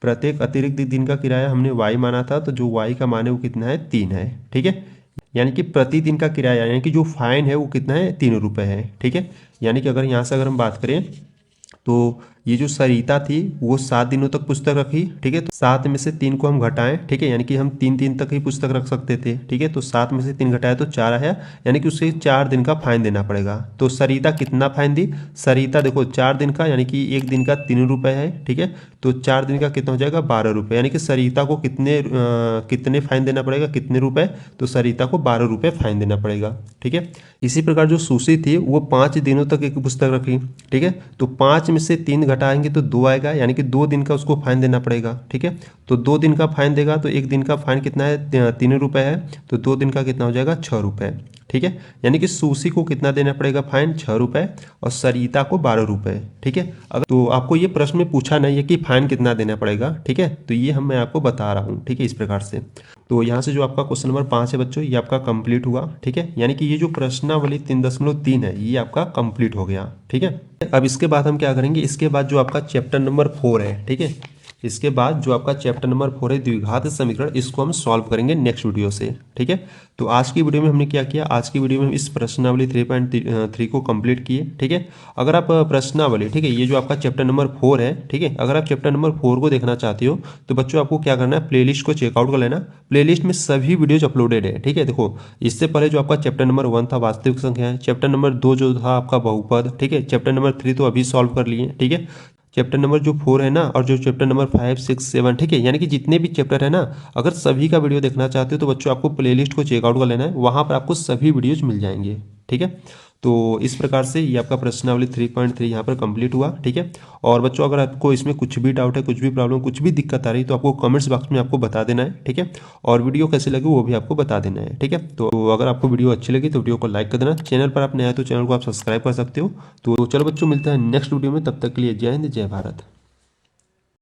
प्रत्येक अतिरिक्त दिन का किराया हमने y माना था, तो जो y का मान है वो कितना है 3 है। ठीक है, यानी कि प्रतिदिन का किराया यानी कि जो फाइन है वो कितना है 3 रुपये है। ठीक है, यानी कि अगर यहाँ से अगर हम बात करें तो ये जो सरिता थी वो 7 दिनों तक पुस्तक रखी। ठीक है, तो 7 में से 3 को हम घटाएं, ठीक है, यानी कि हम 3 दिन तक ही पुस्तक रख सकते थे। ठीक है, तो 7 में से 3 घटाए तो 4 आया, यानी कि उसे 4 दिन का फाइन देना पड़ेगा। तो सरिता कितना फाइन दी, सरिता देखो 4 दिन का यानी कि एक दिन का 3 रुपये है। ठीक है, तो 4 दिन का कितना हो जाएगा 12 रुपये, यानी कि सरिता को कितने फाइन देना पड़ेगा, कितने रुपए, तो सरिता को 12 रुपये फाइन देना पड़ेगा। ठीक है, इसी प्रकार जो सुशी थी वो 5 दिनों तक एक पुस्तक रखी। ठीक है, तो 5 में से 3 घटाएंगे तो 2 आएगा, यानी कि 2 दिन का उसको फाइन देना पड़ेगा। ठीक है, तो 2 दिन का फाइन देगा तो एक दिन का फाइन कितना है 3 रुपये है, तो 2 दिन का कितना हो जाएगा 6 रुपये। ठीक है, यानी कि सुशी को कितना देना पड़ेगा फाइन 6 रुपये और सरिता को 12 रुपये। ठीक है, अगर तो आपको ये प्रश्न में पूछा नहीं है कि फाइन कितना देना पड़ेगा। ठीक है, तो ये मैं आपको बता रहा हूँ। ठीक है, इस प्रकार से तो यहाँ से जो आपका क्वेश्चन नंबर 5 है बच्चों ये आपका कंप्लीट हुआ। ठीक है, यानी कि ये जो प्रश्नावली 3.3 है ये आपका कंप्लीट हो गया। ठीक है, अब इसके बाद हम क्या करेंगे, इसके बाद जो आपका चैप्टर नंबर 4 है, ठीक है, इसके बाद जो आपका चैप्टर नंबर 4 है द्विघात समीकरण, इसको हम सॉल्व करेंगे नेक्स्ट वीडियो से। ठीक है, तो आज की वीडियो में हमने क्या किया, आज की वीडियो में हम इस प्रश्नावली 3.3 को कंप्लीट किए। ठीक है, अगर आप प्रश्नावली, ठीक है, ये जो आपका चैप्टर नंबर 4 है, ठीक है, अगर आप चैप्टर नंबर 4 को देखना चाहते हो तो बच्चों आपको क्या करना है, प्लेलिस्ट को चेकआउट कर लेना। प्लेलिस्ट में सभी वीडियोज अपलोडेड है। ठीक है, देखो इससे पहले जो आपका चैप्टर नंबर 1 था वास्तविक संख्या है, चैप्टर नंबर 2 जो था आपका बहुपद, ठीक है, चैप्टर नंबर 3 तो अभी सॉल्व कर लिए। ठीक है, चैप्टर नंबर जो 4 है ना, और जो चैप्टर नंबर 5, 6, 7, ठीक है, यानी कि जितने भी चैप्टर है ना, अगर सभी का वीडियो देखना चाहते हो तो बच्चों आपको प्लेलिस्ट को चेकआउट कर लेना है, वहाँ पर आपको सभी वीडियोज मिल जाएंगे। ठीक है, तो इस प्रकार से ये आपका प्रश्नावली 3.3 यहाँ पर कंप्लीट हुआ। ठीक है, और बच्चों अगर आपको इसमें कुछ भी डाउट है, कुछ भी प्रॉब्लम, कुछ भी दिक्कत आ रही तो आपको कमेंट्स बॉक्स में आपको बता देना है। ठीक है, और वीडियो कैसे लगे वो भी आपको बता देना है। ठीक है, तो अगर आपको वीडियो अच्छी लगी तो वीडियो को लाइक कर देना, चैनल पर आप नए आए तो चैनल को आप सब्सक्राइब कर सकते हो। तो चलो बच्चों मिलते हैं नेक्स्ट वीडियो में, तब तक के लिए जय हिंद जय भारत।